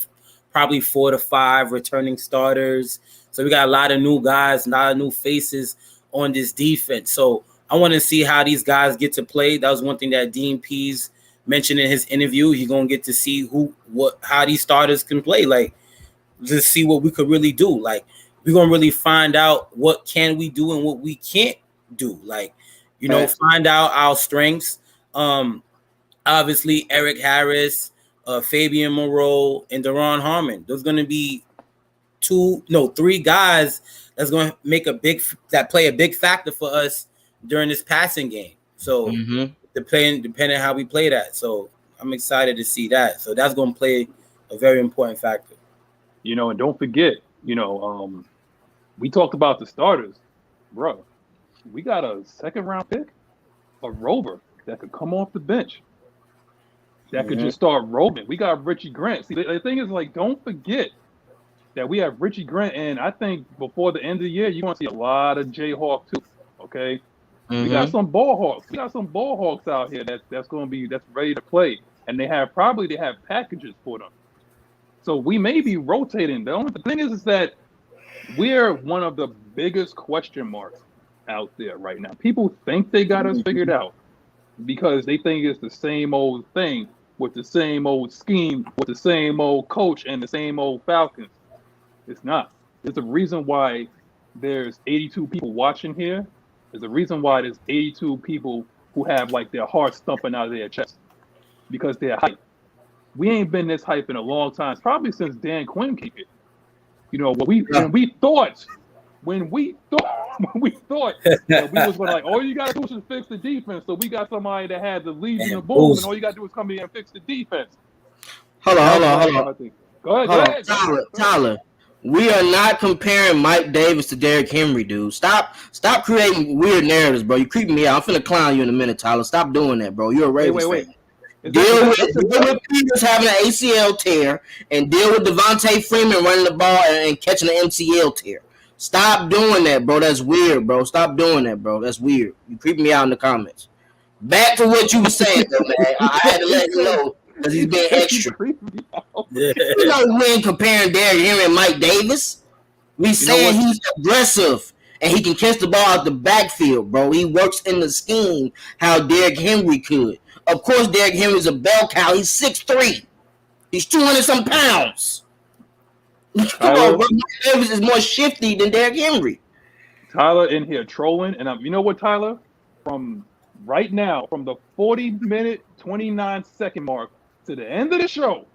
[SPEAKER 4] probably 4 to 5 returning starters. So we got a lot of new guys, a lot of new faces on this defense. So I want to see how these guys get to play. That was one thing that Dean Pease mentioned in his interview. He's gonna get to see how these starters can play, like just see what we could really do. Like we're gonna really find out what can we do and what we can't do. Like, find out our strengths. Obviously Eric Harris, Fabian Moreau, and Deron Harmon. Those gonna be 3 guys that's gonna play a big factor for us during this passing game. So depending on how we play that. So I'm excited to see that. So that's going to play a very important factor.
[SPEAKER 1] And don't forget, we talked about the starters. Bro, we got a second-round pick, a rover that could come off the bench, that could just start rolling. We got Richie Grant. See, the thing is, like, don't forget that we have Richie Grant, and I think before the end of the year, you're going to see a lot of Jayhawk, too, okay? We got some ball hawks. We got some ball hawks out here that's ready to play, and they have packages for them. So we may be rotating. The only thing is that we're one of the biggest question marks out there right now. People think they got us figured out because they think it's the same old thing with the same old scheme, with the same old coach and the same old Falcons. It's not. There's a reason why there's 82 people watching here. There's a reason why there's 82 people who have like their hearts thumping out of their chest because they're hype. We ain't been this hype in a long time, probably since Dan Quinn kicked it. When we thought that we was like, all you gotta do is fix the defense. So we got somebody that had the Legion of Boom, and all you gotta do is come in and fix the defense.
[SPEAKER 3] Hold on.
[SPEAKER 1] Go ahead.
[SPEAKER 3] Tyler. We are not comparing Mike Davis to Derrick Henry, dude. Stop creating weird narratives, bro. You creeping me out. I'm finna clown you in a minute, Tyler. Stop doing that, bro. You're a Ravens fan. Deal with Peters having an ACL tear and deal with Devontae Freeman running the ball and catching an MCL tear. Stop doing that, bro. That's weird, bro. Stop doing that, bro. That's weird. You creeping me out in the comments. Back to what you were saying, though, man. I had to let him know because he's being extra.
[SPEAKER 4] Yeah.
[SPEAKER 3] You know, we ain't comparing Derrick Henry and Mike Davis. We saying he's aggressive and he can catch the ball out the backfield, bro. He works in the scheme how Derrick Henry could. Of course, Derrick Henry's a bell cow. He's 6'3". He's 200-some pounds. Come on, bro. Mike Davis is more shifty than Derrick Henry.
[SPEAKER 1] Tyler in here trolling, and you know what, Tyler? From right now, from the 40-minute, 29-second mark to the end of the show,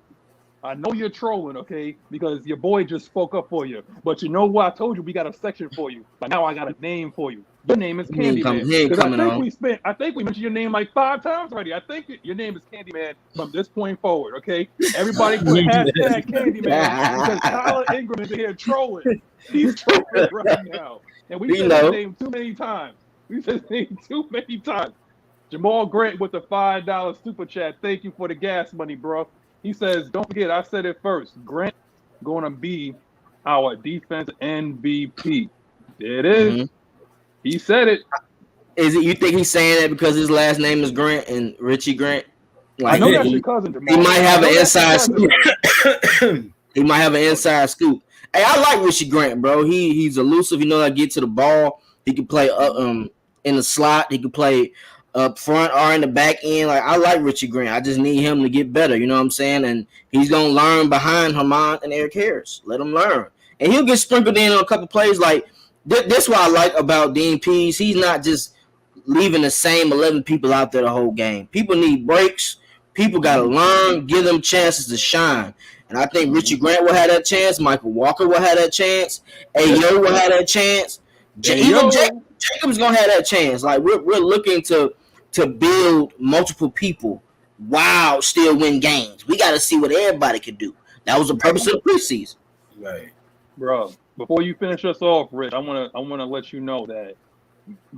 [SPEAKER 1] I know you're trolling, okay? Because your boy just spoke up for you. But you know what? I told you we got a section for you. But now I got a name for you. Your name is Candyman. Because I think we mentioned your name like 5 times already. I think your name is Candyman from this point forward, okay? Everybody put hashtag Candyman because Tyler Ingram is here trolling. He's trolling right now. And we said his name too many times. Jamal Grant with the $5 super chat. Thank you for the gas money, bro. He says, don't forget, I said it first. Grant going to be our defense MVP. There it is. Mm-hmm. He said it.
[SPEAKER 3] Is it? You think he's saying that because his last name is Grant and Richie Grant?
[SPEAKER 1] Like, I know that's your cousin, Jamal.
[SPEAKER 3] He might have an inside scoop. He might have an inside scoop. Hey, I like Richie Grant, bro. He's elusive. You know, I get to the ball. He can play in the slot. He can play up front or in the back end. Like, I like Richie Grant. I just need him to get better. You know what I'm saying? And he's gonna learn behind Herman and Eric Harris. Let him learn, and he'll get sprinkled in on a couple plays. Like that's what I like about Dean Pease. He's not just leaving the same 11 people out there the whole game. People need breaks. People gotta learn. Give them chances to shine. And I think Richie Grant will have that chance. Michael Walker will have that chance. Ayo will have that chance. Even Jacob's gonna have that chance. Like we're looking to build multiple people while still win games. We got to see what everybody can do. That was the purpose of the preseason.
[SPEAKER 1] Right, bro. Before you finish us off, Rich, I wanna let you know that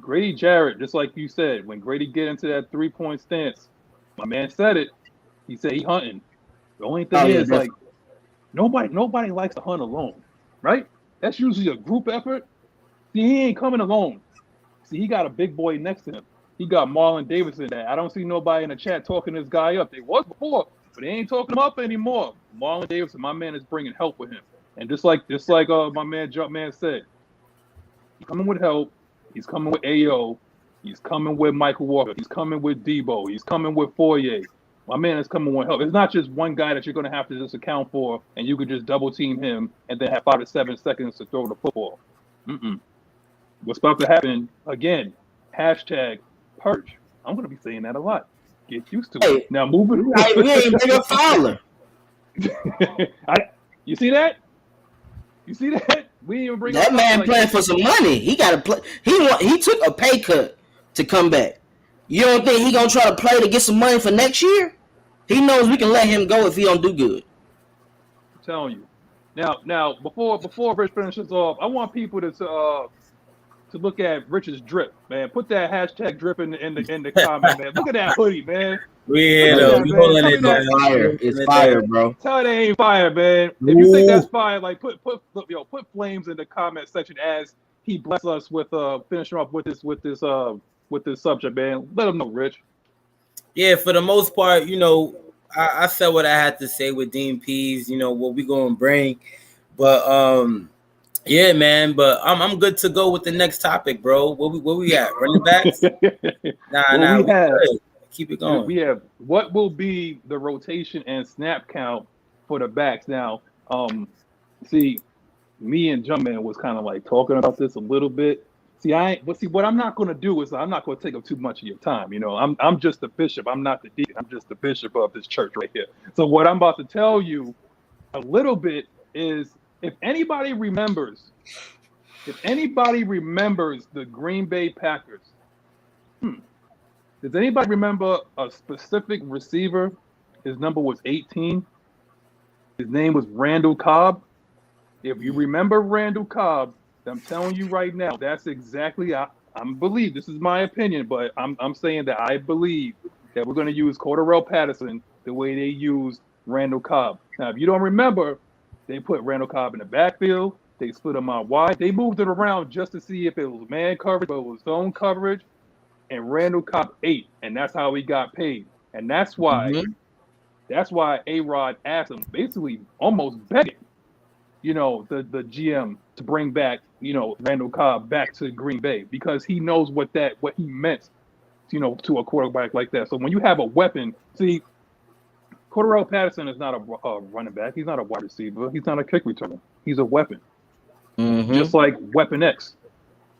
[SPEAKER 1] Grady Jarrett, just like you said, when Grady get into that 3-point stance, my man said it. He said he hunting. The only thing is like nobody likes to hunt alone, right? That's usually a group effort. See, he ain't coming alone. See, he got a big boy next to him. He got Marlon Davidson there. I don't see nobody in the chat talking this guy up. They was before, but they ain't talking him up anymore. Marlon Davidson, my man, is bringing help with him. And just like my man Jumpman said, he's coming with help. He's coming with AO. He's coming with Michael Walker. He's coming with Debo. He's coming with Fourier. My man is coming with help. It's not just one guy that you're going to have to just account for, and you could just double team him and then have 5 to 7 seconds to throw the football. What's about to happen again? Hashtag purge. I'm going to be saying that a lot. Get used to it. Now moving.
[SPEAKER 3] We ain't bring up Fowler.
[SPEAKER 1] You see that? You see that? We didn't even bring
[SPEAKER 3] that man playing for some money. He got to play. He took a pay cut to come back. You don't think he gonna try to play to get some money for next year? He knows we can let him go if he don't do good.
[SPEAKER 1] I'm telling you. Now before Rich finishes off, I want people to look at Rich's drip, man. Put that hashtag drip in the comment, man. Look at that hoodie, man.
[SPEAKER 4] We holding it down.
[SPEAKER 3] Fire. It's fire, bro.
[SPEAKER 1] Tell it ain't fire, man. If you think that's fire, like put flames in the comment section as he bless us with finishing up with this subject, man. Let them know, Rich.
[SPEAKER 4] Yeah, for the most part, you know, I said what I had to say with Dean Pease, you know, what we gonna bring. But yeah, man, but I'm good to go with the next topic, bro. Where we at? Running backs? Nah, keep it going.
[SPEAKER 1] We have what will be the rotation and snap count for the backs. Now, see, me and Jumpman was kind of like talking about this a little bit. What I'm not going to do is I'm not going to take up too much of your time. You know, I'm just the bishop. I'm not the deacon. I'm just the bishop of this church right here. So what I'm about to tell you a little bit is if anybody remembers the Green Bay Packers, does anybody remember a specific receiver? His number was 18. His name was Randall Cobb. If you remember Randall Cobb, I'm telling you right now, that's exactly, I believe, this is my opinion, but I'm saying that I believe that we're going to use Cordarrelle Patterson the way they used Randall Cobb. Now, if you don't remember, they put Randall Cobb in the backfield. They split him out wide. They moved it around just to see if it was man coverage, but it was zone coverage. And Randall Cobb ate, and that's how he got paid. And that's why A-Rod asked him, basically almost begging, the GM to bring back, Randall Cobb back to Green Bay, because he knows what he meant, to a quarterback like that. So when you have a weapon, see, Cordarrelle Patterson is not a running back. He's not a wide receiver. He's not a kick returner. He's a weapon. Just like Weapon X.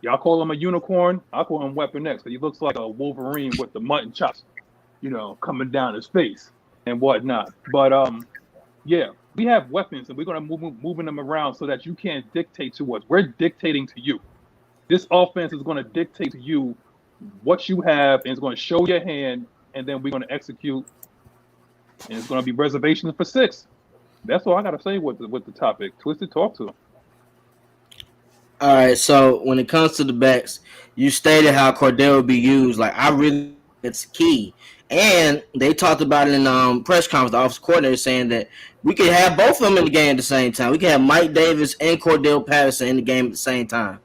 [SPEAKER 1] Y'all call him a unicorn. I call him Weapon X, because he looks like a Wolverine with the mutton chops, coming down his face and whatnot. But yeah, we have weapons, and we're gonna moving them around so that you can't dictate to us. We're dictating to you. This offense is gonna dictate to you what you have, and it's gonna show your hand, and then we're gonna execute. And it's gonna be reservations for 6. That's all I gotta say with the topic. Twisted, talk to him.
[SPEAKER 3] All right, so when it comes to the backs, you stated how Cordell will be used. Like, it's key. And they talked about it in press conference, the offensive coordinator, saying that we could have both of them in the game at the same time. We can have Mike Davis and Cordell Patterson in the game at the same time.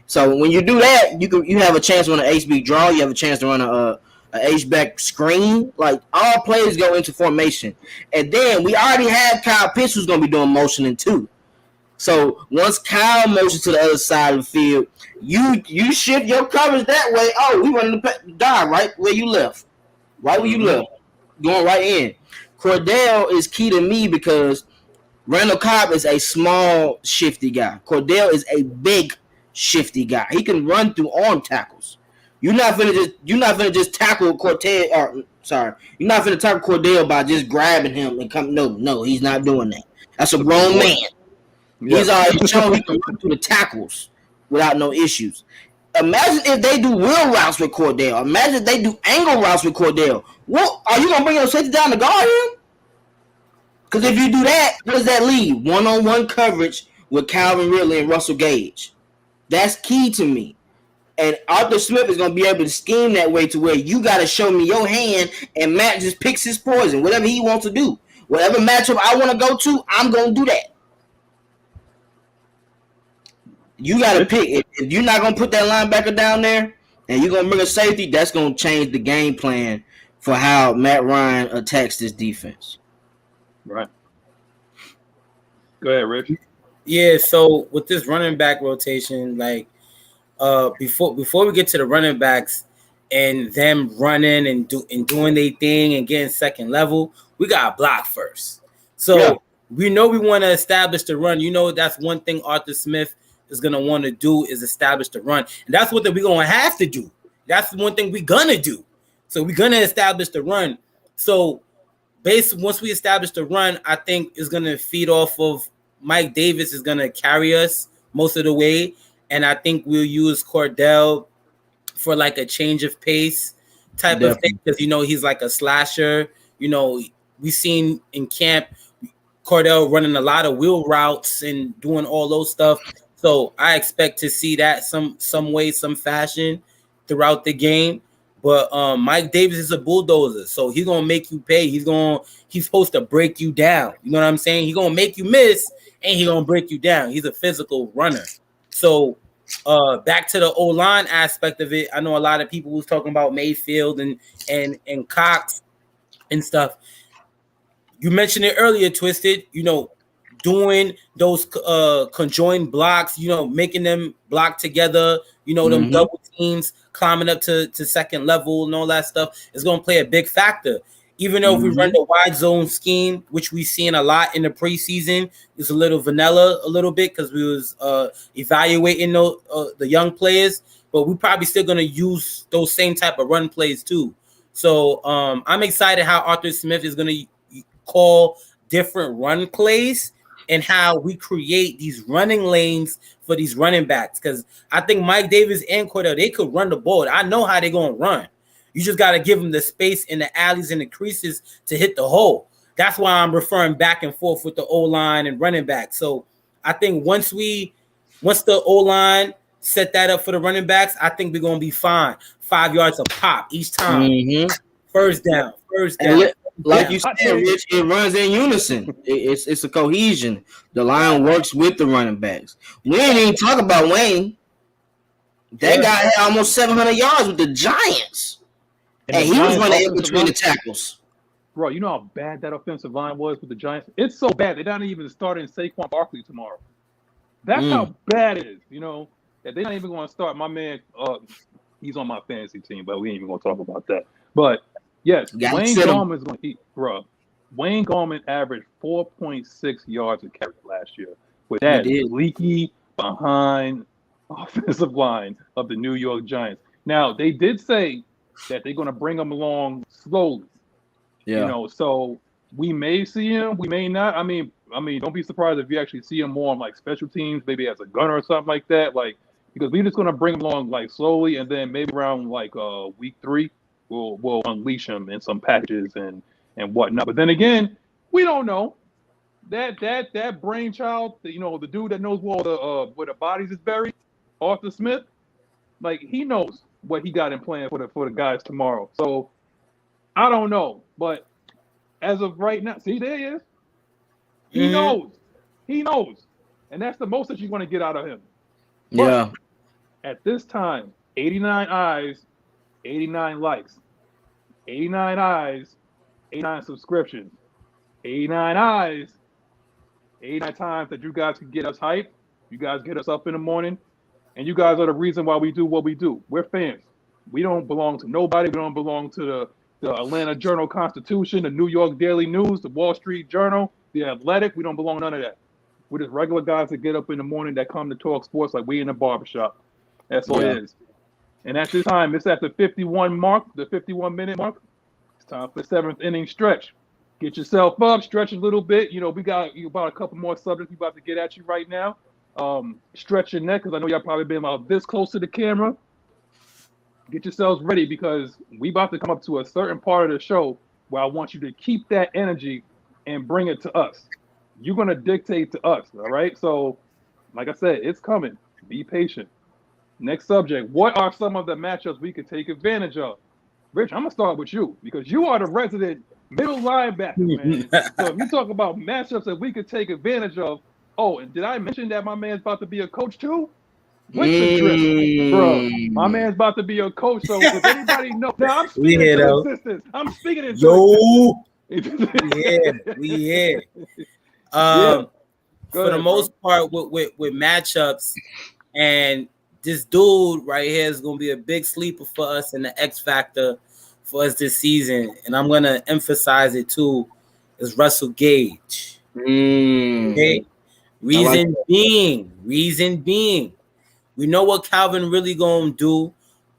[SPEAKER 3] So when you do that, you have a chance to run an HB draw. You have a chance to run a H-back screen. Like, all players go into formation. And then we already have Kyle Pitts, who's going to be doing motioning too. So once Kyle motions to the other side of the field, you shift your coverage that way. Oh, we running the dive right where you left. Right where you left. Going right in. Cordell is key to me because Randall Cobb is a small, shifty guy. Cordell is a big, shifty guy. He can run through arm tackles. You're not gonna just tackle Cordell. You're not gonna tackle Cordell by just grabbing him and come. No, he's not doing that. That's a grown man. Yeah. He's already shown he can run through the tackles without no issues. Imagine if they do wheel routes with Cordell. Imagine if they do angle routes with Cordell. What are you gonna bring your safety down to guard him? Because if you do that, what does that leave? One-on-one coverage with Calvin Ridley and Russell Gage. That's key to me. And Arthur Smith is gonna be able to scheme that way to where you gotta show me your hand, and Matt just picks his poison, whatever he wants to do. Whatever matchup I want to go to, I'm gonna do that. You got to pick. If you're not going to put that linebacker down there and you're going to bring a safety, that's going to change the game plan for how Matt Ryan attacks this defense.
[SPEAKER 1] Right. Go ahead, Rich.
[SPEAKER 4] Yeah, so with this running back rotation, like before we get to the running backs and them running and doing their thing and getting second level, we got to block first. So we know we want to establish the run. That's one thing Arthur Smith is going to want to do is establish the run. And that's what we're going to have to do. That's the one thing we're going to do. So we're going to establish the run. So once we establish the run, I think it's going to feed off of Mike Davis is going to carry us most of the way. And I think we'll use Cordell for like a change of pace type of thing. Because, he's like a slasher. We seen in camp Cordell running a lot of wheel routes and doing all those stuff. So I expect to see that some way, some fashion throughout the game. But Mike Davis is a bulldozer, so he's gonna make you pay. He's supposed to break you down. You know what I'm saying? He's gonna make you miss, and he's gonna break you down. He's a physical runner. So back to the O-line aspect of it, I know a lot of people was talking about Mayfield and Cox and stuff. You mentioned it earlier, Twisted. Doing those conjoined blocks, making them block together, them double teams, climbing up to second level and all that stuff is going to play a big factor. Even though if we run the wide zone scheme, which we've seen a lot in the preseason, it's a little vanilla a little bit because we was evaluating the young players, but we're probably still going to use those same type of run plays too. So I'm excited how Arthur Smith is going to call different run plays and how we create these running lanes for these running backs. Because I think Mike Davis and Cordell, they could run the ball. I know how they're going to run. You just got to give them the space in the alleys and the creases to hit the hole. That's why I'm referring back and forth with the O-line and running back. So I think once the O-line set that up for the running backs, I think we're going to be fine. 5 yards a pop each time. First down.
[SPEAKER 3] like you said, Rich, it runs in unison. It's a cohesion. The line works with the running backs. We ain't even talk about Wayne. That guy had almost 700 yards with the Giants, and he was running in between the tackles.
[SPEAKER 1] Bro, you know how bad that offensive line was with the Giants? It's so bad they're not even starting Saquon Barkley tomorrow. That's how bad it is, you know. That they're not even going to start. My man, he's on my fantasy team, but we ain't even going to talk about that. But yes, Wayne Gallman's going to eat, bro. Wayne Gallman averaged 4.6 yards a carry last year with that leaky behind offensive line of the New York Giants. Now, they did say that they're going to bring him along slowly. Yeah. You know, so we may see him, we may not. I mean, don't be surprised if you actually see him more on like special teams, maybe as a gunner or something like that. Like, because we're just going to bring him along like slowly, and then maybe around like week 3, we'll unleash him in some packages and whatnot. But then again, we don't know. That brainchild, you know, the dude that knows where the bodies is buried, Arthur Smith, like he knows what he got in plan for the guys tomorrow. So I don't know, but as of right now, see, there he is. He knows. He knows. And that's the most that you're going to get out of him. But at this time, 89 eyes, 89 likes. 89 eyes, 89 subscriptions. 89 eyes, 89 times that you guys can get us hyped. You guys get us up in the morning. And you guys are the reason why we do what we do. We're fans. We don't belong to nobody. We don't belong to the Atlanta Journal-Constitution, the New York Daily News, the Wall Street Journal, the Athletic. We don't belong to none of that. We're just regular guys that get up in the morning that come to talk sports like we in the barbershop. That's all it is. And at this time, it's at the 51 mark, the 51-minute mark. It's time for the 7th inning stretch. Get yourself up, stretch a little bit. You know, we got about a couple more subjects we about to get at you right now. Stretch your neck, because I know y'all probably been about this close to the camera. Get yourselves ready, because we about to come up to a certain part of the show where I want you to keep that energy and bring it to us. You're going to dictate to us, all right? So, like I said, it's coming. Be patient. Next subject. What are some of the matchups we could take advantage of? Rich, I'm going to start with you, because you are the resident middle linebacker, man. So if you talk about matchups that we could take advantage of, oh, and did I mention that my man's about to be a coach too? Winston Drip, bro. My man's about to be a coach. So if anybody knows, now I'm speaking to assistants. I'm speaking into
[SPEAKER 4] we here. For the most part, with matchups, and this dude right here is going to be a big sleeper for us and the X factor for us this season. And I'm going to emphasize it too, is Russell Gage. Okay? Reason being, we know what Calvin really gonna do.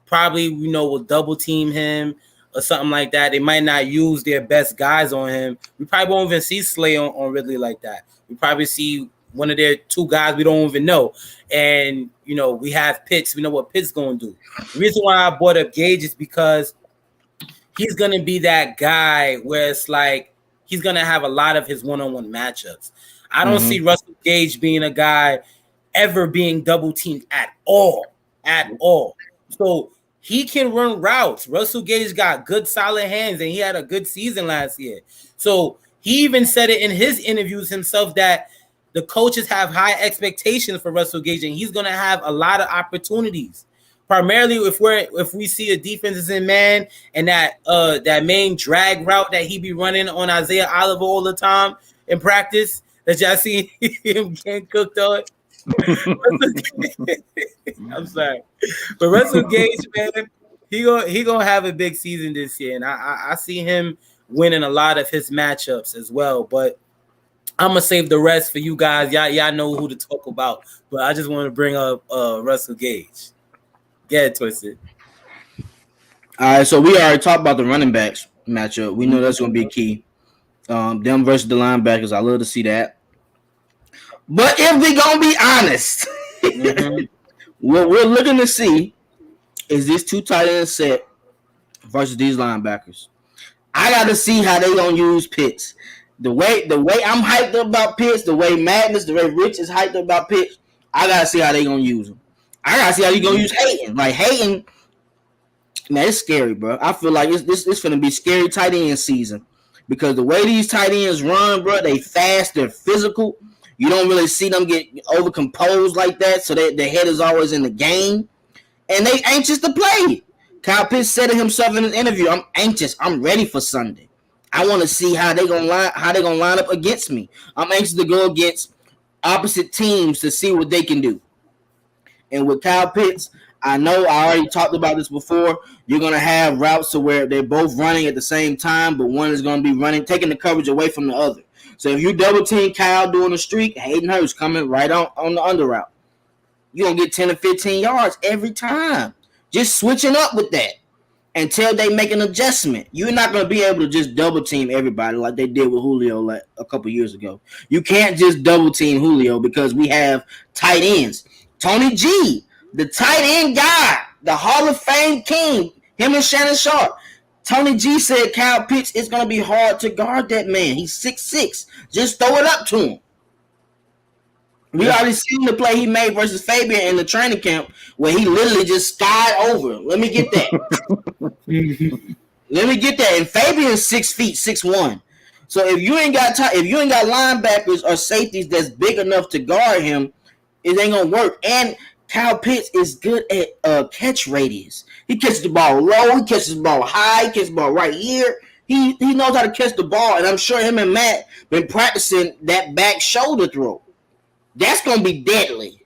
[SPEAKER 4] Probably, we'll double team him or something like that. They might not use their best guys on him. We probably won't even see Slay on Ridley like that. We probably see one of their 2 guys we don't even know. And, we have Pitts. We know what Pitts gonna do. The reason why I brought up Gage is because he's gonna be that guy where it's like he's gonna have a lot of his one-on-one matchups. I don't see Russell Gage being a guy ever being double teamed at all. So he can run routes. Russell Gage got good solid hands, and he had a good season last year. So he even said it in his interviews himself that the coaches have high expectations for Russell Gage, and he's going to have a lot of opportunities. Primarily if we see a defense is in man, and that main drag route that he be running on Isaiah Oliver all the time in practice, that y'all see him getting cooked on. I'm sorry, but Russell Gage, man, he gonna have a big season this year, and I see him winning a lot of his matchups as well. But I'm gonna save the rest for you guys. Y'all know who to talk about, but I just want to bring up Russell Gage. Get it twisted.
[SPEAKER 3] All right, so we already talked about the running backs matchup. We know that's gonna be key. Them versus the linebackers. I love to see that. But if we gonna be honest, what we're looking to see is this 2 tight end set versus these linebackers. I got to see how they gonna use Pitts. The way I'm hyped up about Pitts, the way Magnus, the way Rich is hyped up about Pitts, I gotta see how they gonna use him. I gotta see how you gonna use Hayden. Like Hayden, man, it's scary, bro. I feel like this gonna be scary tight end season. because the way these tight ends run, bro, they fast, they're physical. You don't really see them get overcomposed like that, so their head is always in the game, and they anxious to play. Kyle Pitts said it himself in an interview, "I'm anxious. I'm ready for Sunday. I want to see how they gonna line up against me. I'm anxious to go against opposite teams to see what they can do." And with Kyle Pitts, I know I already talked about this before. You're going to have routes to where they're both running at the same time, but one is going to be running, taking the coverage away from the other. So if you double team Kyle doing a streak, Hayden Hurst coming right on the under route. You're going to get 10 to 15 yards every time. Just switching up with that until they make an adjustment. You're not going to be able to just double team everybody like they did with Julio like a couple years ago. You can't just double team Julio because we have tight ends. Tony G, the tight end guy, the Hall of Fame king, him and Shannon Sharp. Tony G said Kyle Pitts, it's going to be hard to guard that man. He's 6'6". Just throw it up to him. We already seen the play he made versus Fabian in the training camp where he literally just skied over. Let me get that. Let me get that. And Fabian's 6 feet, 6'1". So if you ain't got linebackers or safeties that's big enough to guard him, it ain't gonna work. And Kyle Pitts is good at catch radius. He catches the ball low, he catches the ball high, he catches the ball right here. He knows how to catch the ball, and I'm sure him and Matt been practicing that back shoulder throw. That's gonna be deadly.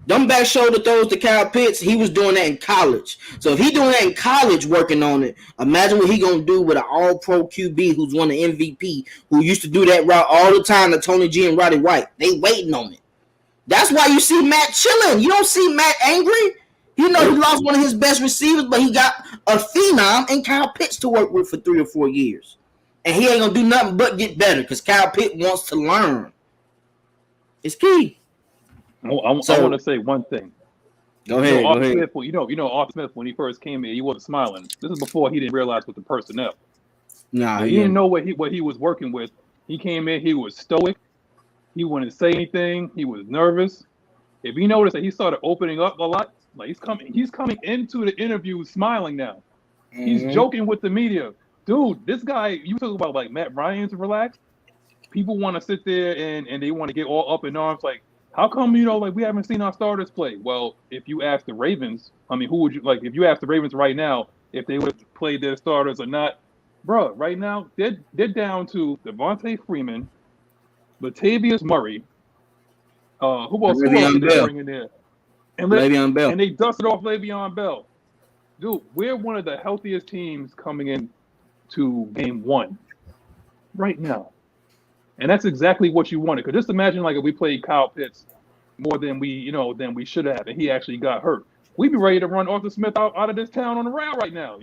[SPEAKER 3] Them back shoulder throws to Kyle Pitts, he was doing that in college. So if he doing that in college, working on it, imagine what he gonna do with an all-pro QB who's won the MVP, who used to do that route all the time to Tony G and Roddy White. They waiting on it. That's why you see Matt chilling. You don't see Matt angry. You know he lost one of his best receivers, but he got a phenom in Kyle Pitts to work with for 3 or 4 years. And he ain't going to do nothing but get better because Kyle Pitts wants to learn. It's key.
[SPEAKER 1] I want to say one thing.
[SPEAKER 3] Go ahead.
[SPEAKER 1] Smith, Arthur Smith, when he first came here, he wasn't smiling. This is before he didn't realize with the personnel.
[SPEAKER 3] Nah,
[SPEAKER 1] he didn't know what he was working with. He came in, he was stoic. He wouldn't say anything. He was nervous. If you notice that he started opening up a lot, like he's coming into the interview smiling now. Mm-hmm. He's joking with the media. Dude, this guy, you talk about like Matt Ryan's relaxed. People want to sit there and they want to get all up in arms. Like, how come, like we haven't seen our starters play? Well, if you ask the Ravens, who would you like? If you ask the Ravens right now, if they would have played their starters or not, bro, right now they're down to Devontae Freeman, Latavius Murray, who else did they bring in there? And Le'Veon Bell. And they dusted off Le'Veon Bell. Dude, we're one of the healthiest teams coming in to game 1 right now. And that's exactly what you wanted. Because just imagine like if we played Kyle Pitts more than we should have, and he actually got hurt. We'd be ready to run Arthur Smith out of this town on the route right now,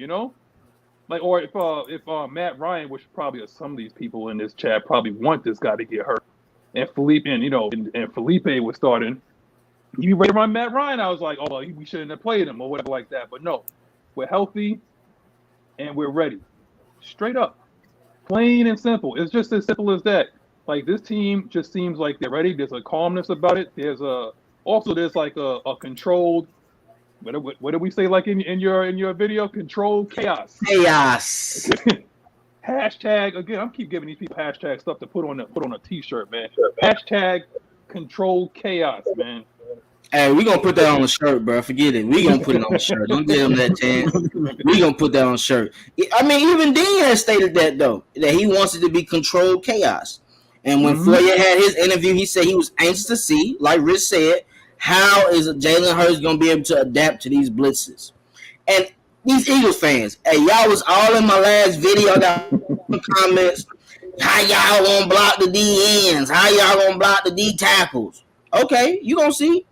[SPEAKER 1] Like, or if Matt Ryan, which probably some of these people in this chat probably want this guy to get hurt, and Felipe and Felipe was starting, you ready to run Matt Ryan? I was like, oh, we shouldn't have played him or whatever like that. But no, we're healthy and we're ready, straight up, plain and simple. It's just as simple as that. Like this team just seems like they're ready. There's a calmness about it. There's like a controlled. What did we say? Like in your video, controlled chaos.
[SPEAKER 3] Chaos.
[SPEAKER 1] Hashtag again. I'm keep giving these people hashtag stuff to put on a t-shirt, man. Hashtag controlled chaos, man.
[SPEAKER 3] Hey, we gonna put that on the shirt, bro. Forget it. We gonna put it on the shirt. Don't give him that chance. We gonna put that on the shirt. Even Dean has stated that though, that he wants it to be controlled chaos. And when Foyer had his interview, he said he was anxious to see, like Rich said, how is Jalen Hurts going to be able to adapt to these blitzes? And these Eagles fans, hey, y'all was all in my last video. I got comments. How y'all going to block the D ends? How y'all going to block the D tackles? Okay, you going to see.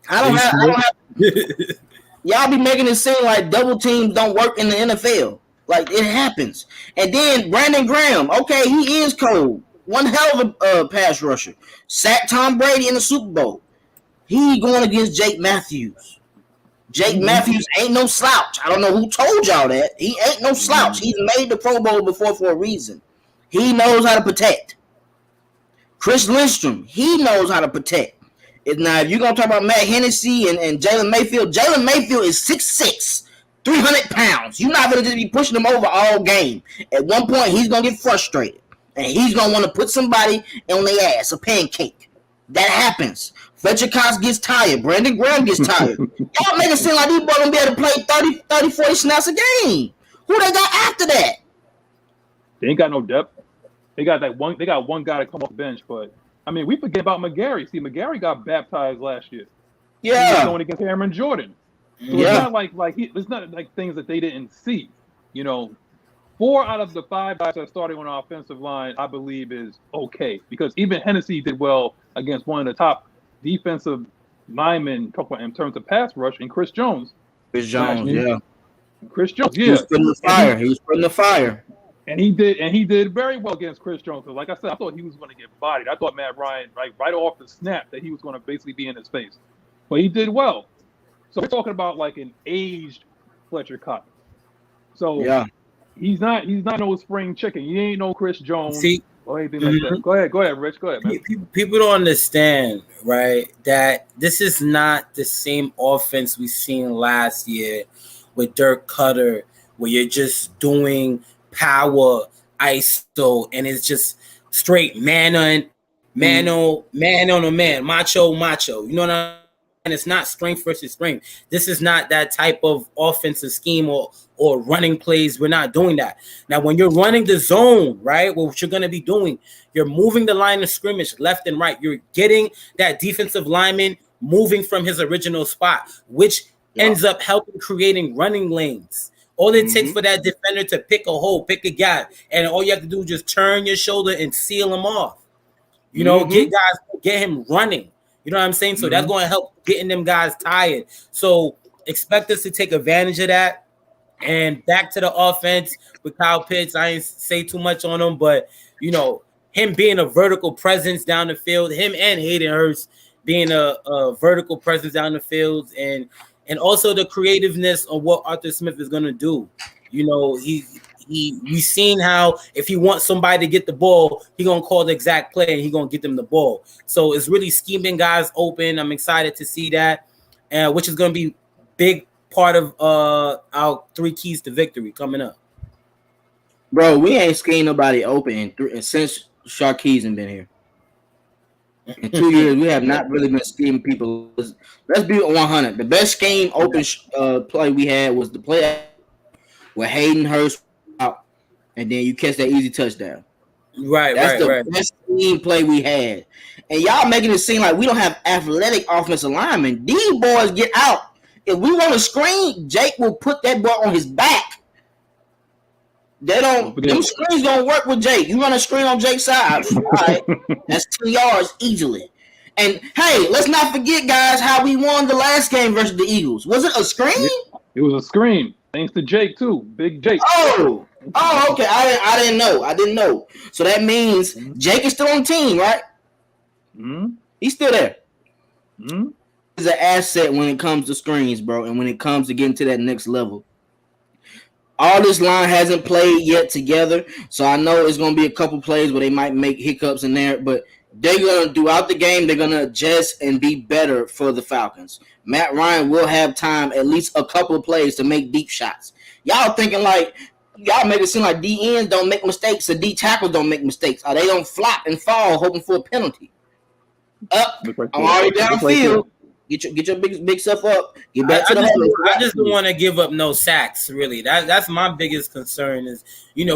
[SPEAKER 3] I don't have y'all be making it seem like double teams don't work in the NFL. Like, it happens. And then Brandon Graham, okay, he is cold. One hell of a pass rusher. Sacked Tom Brady in the Super Bowl. He going against Jake Matthews. Jake Matthews ain't no slouch. I don't know who told y'all that. He ain't no slouch. He's made the Pro Bowl before for a reason. He knows how to protect. Chris Lindstrom, he knows how to protect. Now, if you're going to talk about Matt Hennessy and Jalen Mayfield is 6'6", 300 pounds. You're not going to just be pushing him over all game. At one point, he's going to get frustrated. And he's going to want to put somebody on their ass, a pancake. That happens. Fletcher Cox gets tired. Brandon Graham gets tired. Y'all make it seem like these boys going to be able to play 30, 40 snaps a game. Who they got after that?
[SPEAKER 1] They ain't got no depth. They got one. They got one guy to come off the bench, but I mean, we forget about McGarry. See, McGarry got baptized last year.
[SPEAKER 3] Yeah,
[SPEAKER 1] he was going against Cameron Jordan. So it's not it's not like things that they didn't see. 4 out of the 5 guys that are starting on our offensive line, I believe, is okay because even Hennessy did well against one of the top defensive linemen in terms of pass rush, and Chris Jones.
[SPEAKER 3] Chris Jones, yeah.
[SPEAKER 1] He was
[SPEAKER 3] putting the fire.
[SPEAKER 1] And he did very well against Chris Jones. So like I said, I thought he was going to get bodied. I thought Matt Ryan, right off the snap, that he was going to basically be in his face. But he did well. So we're talking about like an aged Fletcher Cox. So yeah, he's not no spring chicken. He ain't no Chris Jones or anything like that. Go ahead, Rich. Go ahead, man.
[SPEAKER 4] People don't understand, right, that this is not the same offense we seen last year with Dirk Cutter, where you're just doing power ISO and it's just straight man on man, macho. You know what I mean? And it's not strength versus strength. This is not that type of offensive scheme or running plays. We're not doing that. Now, when you're running the zone, right, what you're going to be doing, you're moving the line of scrimmage left and right. You're getting that defensive lineman moving from his original spot, which ends up helping creating running lanes. All it takes for that defender to pick a hole, pick a gap, and all you have to do is just turn your shoulder and seal him off. Get him running. You know what I'm saying? So that's going to help getting them guys tired. So expect us to take advantage of that. And back to the offense with Kyle Pitts, I ain't say too much on him, but him being a vertical presence down the field, him and Hayden Hurst being a vertical presence down the field, and also the creativeness of what Arthur Smith is gonna do. We've seen how if he wants somebody to get the ball, he gonna call the exact play and he gonna get them the ball. So it's really scheming guys open. I'm excited to see that, which is gonna be big part of our 3 keys to victory coming up.
[SPEAKER 3] Bro, we ain't schemed nobody open since Sharkeez ain't been here. In 2 years, we have not really been scheming people. Let's be 100. The best scheme open play we had was the play where Hayden Hurst out, and then you catch that easy touchdown. That's the best scheme play we had. And y'all making it seem like we don't have athletic offensive linemen. These boys get out. If we want to screen, Jake will put that ball on his back. Them screens don't work with Jake. You run a screen on Jake's side, all right, that's 2 yards easily. And hey, let's not forget, guys, how we won the last game versus the Eagles. Was it a screen?
[SPEAKER 1] It was a screen. Thanks to Jake too, Big Jake.
[SPEAKER 3] Oh, okay. I didn't know. So that means Jake is still on the team, right? He's still there. He's an asset when it comes to screens, bro, and when it comes to getting to that next level. All this line hasn't played yet together, so I know it's going to be a couple plays where they might make hiccups in there, but they're going to, throughout the game, they're going to adjust and be better for the Falcons. Matt Ryan will have time, at least a couple of plays, to make deep shots. Y'all thinking like, y'all make it seem like D ends don't make mistakes, or D tackles don't make mistakes, or they don't flop and fall hoping for a penalty. I'm already downfield. Get your big stuff up. Get back to the hole.
[SPEAKER 4] I just don't want to give up no sacks. Really, that's my biggest concern is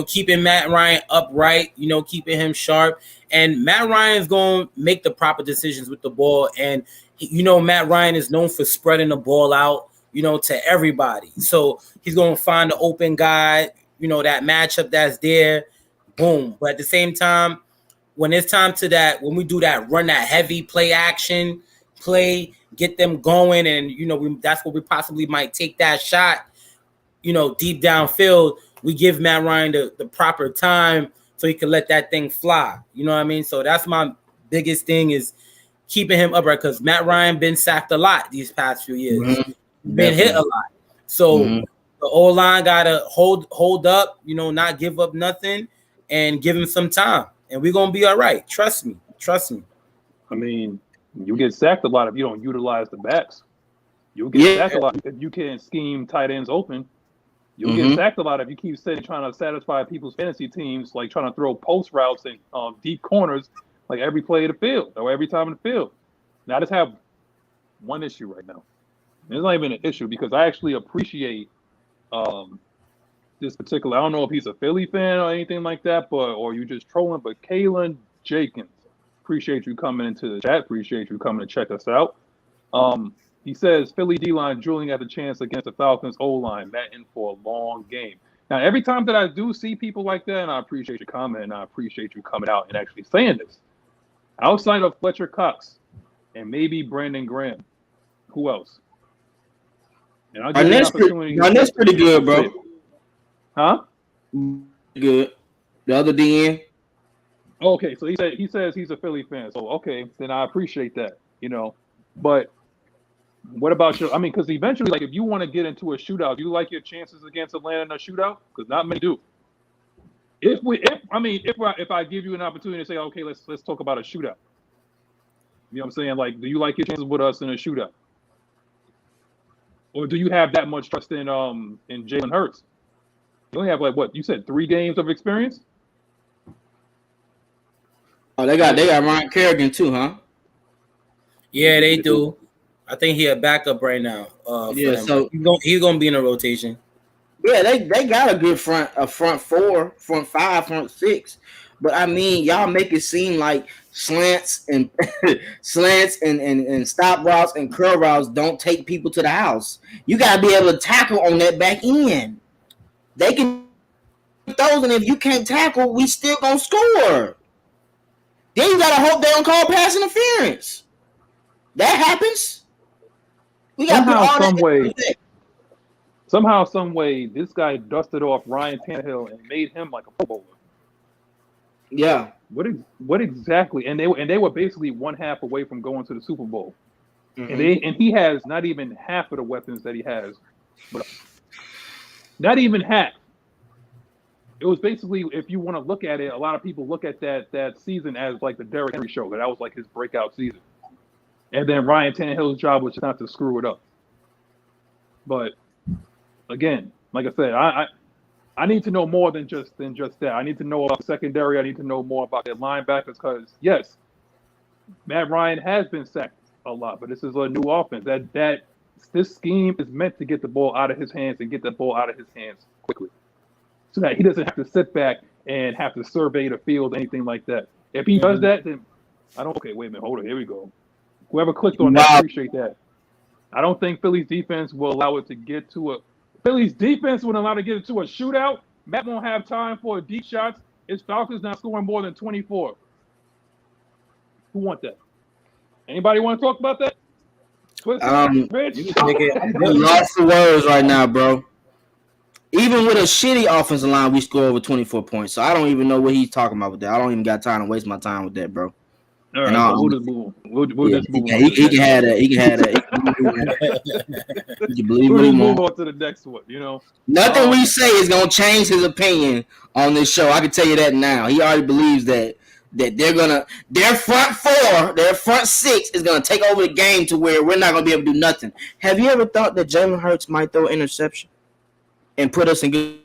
[SPEAKER 4] keeping Matt Ryan upright. Keeping him sharp. And Matt Ryan's going to make the proper decisions with the ball. And Matt Ryan is known for spreading the ball out. To everybody. So he's going to find the open guy. That matchup that's there. Boom. But at the same time, when it's time to that, when we do that, run that heavy play action play. Get them going, and that's where we possibly might take that shot. Deep downfield, we give Matt Ryan the proper time so he can let that thing fly. You know what I mean? So that's my biggest thing is keeping him upright because Matt Ryan been sacked a lot these past few years, been hit a lot. So the O-line gotta hold up, not give up nothing, and give him some time, and we're gonna be all right. Trust me.
[SPEAKER 1] I mean, you get sacked a lot if you don't utilize the backs. You'll get sacked a lot if you can't scheme tight ends open. You'll get sacked a lot if you keep sitting trying to satisfy people's fantasy teams, like trying to throw post routes and deep corners like every play of the field or every time in the field. Now, I just have one issue right now. It's not even an issue because I actually appreciate this particular. I don't know if he's a Philly fan or anything like that, or you just trolling. But Kalen Jenkins, appreciate you coming into the chat. Appreciate you coming to check us out. He says Philly D-line drilling at the chance against the Falcons O-line, that in for a long game. Now, every time that I do see people like that, and I appreciate your comment, and I appreciate you coming out and actually saying this, outside of Fletcher Cox and maybe Brandon Graham, who else? And I'll give you an opportunity.
[SPEAKER 3] That's pretty good, bro.
[SPEAKER 1] Huh?
[SPEAKER 3] Good. The other DN.
[SPEAKER 1] Okay, so he says he's a Philly fan. So okay, then I appreciate that, But what about your? I mean, because eventually, like, if you want to get into a shootout, do you like your chances against Atlanta in a shootout? Because not many do. If I give you an opportunity to say, okay, let's talk about a shootout. You know what I'm saying? Like, do you like your chances with us in a shootout? Or do you have that much trust in Jalen Hurts? You only have, like, what you said, 3 games of experience?
[SPEAKER 3] Oh, they got Ryan Kerrigan too, huh?
[SPEAKER 4] Yeah, they do. I think he a backup right now. So he's gonna be in a rotation.
[SPEAKER 3] Yeah, they got a good front 4, front 5, front 6. But I mean, y'all make it seem like slants and stop routes and curl routes don't take people to the house. You gotta be able to tackle on that back end. They can throw, and if you can't tackle, we still gonna score. Then you gotta hope they don't call pass interference. That happens. We got
[SPEAKER 1] somehow, some way, this guy dusted off Ryan Tannehill and made him like a Pro Bowler.
[SPEAKER 3] Yeah.
[SPEAKER 1] What exactly? And they were basically one half away from going to the Super Bowl. Mm-hmm. And he has not even half of the weapons that he has. But not even half. It was basically, if you want to look at it, a lot of people look at that season as like the Derrick Henry show. That was like his breakout season. And then Ryan Tannehill's job was just not to screw it up. But again, like I said, I need to know more than just that. I need to know about the secondary. I need to know more about their linebackers because yes, Matt Ryan has been sacked a lot, but this is a new offense. This scheme is meant to get the ball out of his hands and get the ball out of his hands quickly, so that he doesn't have to sit back and have to survey the field, anything like that. If he does that, then okay, wait a minute, hold on, here we go. Whoever clicked on that, I appreciate that. I don't think Philly's defense will allow it to get to a Philly's defense would allow to get it to a shootout. Matt won't have time for deep shots. His Falcons not scoring more than 24. Who want that? Anybody want to talk about that?
[SPEAKER 3] Lost for words right now, bro. Even with a shitty offensive line, we score over 24 points. So I don't even know what he's talking about with that. I don't even got time to waste my time with that, bro.
[SPEAKER 1] All right, we'll just move on. We'll just move on.
[SPEAKER 3] He can have that. He can have that. You can believe
[SPEAKER 1] we'll move on to the next one,
[SPEAKER 3] Nothing we say is going to change his opinion on this show. I can tell you that now. He already believes that their front 4, their front 6 is going to take over the game to where we're not going to be able to do nothing. Have you ever thought that Jalen Hurts might throw an interception and put us in good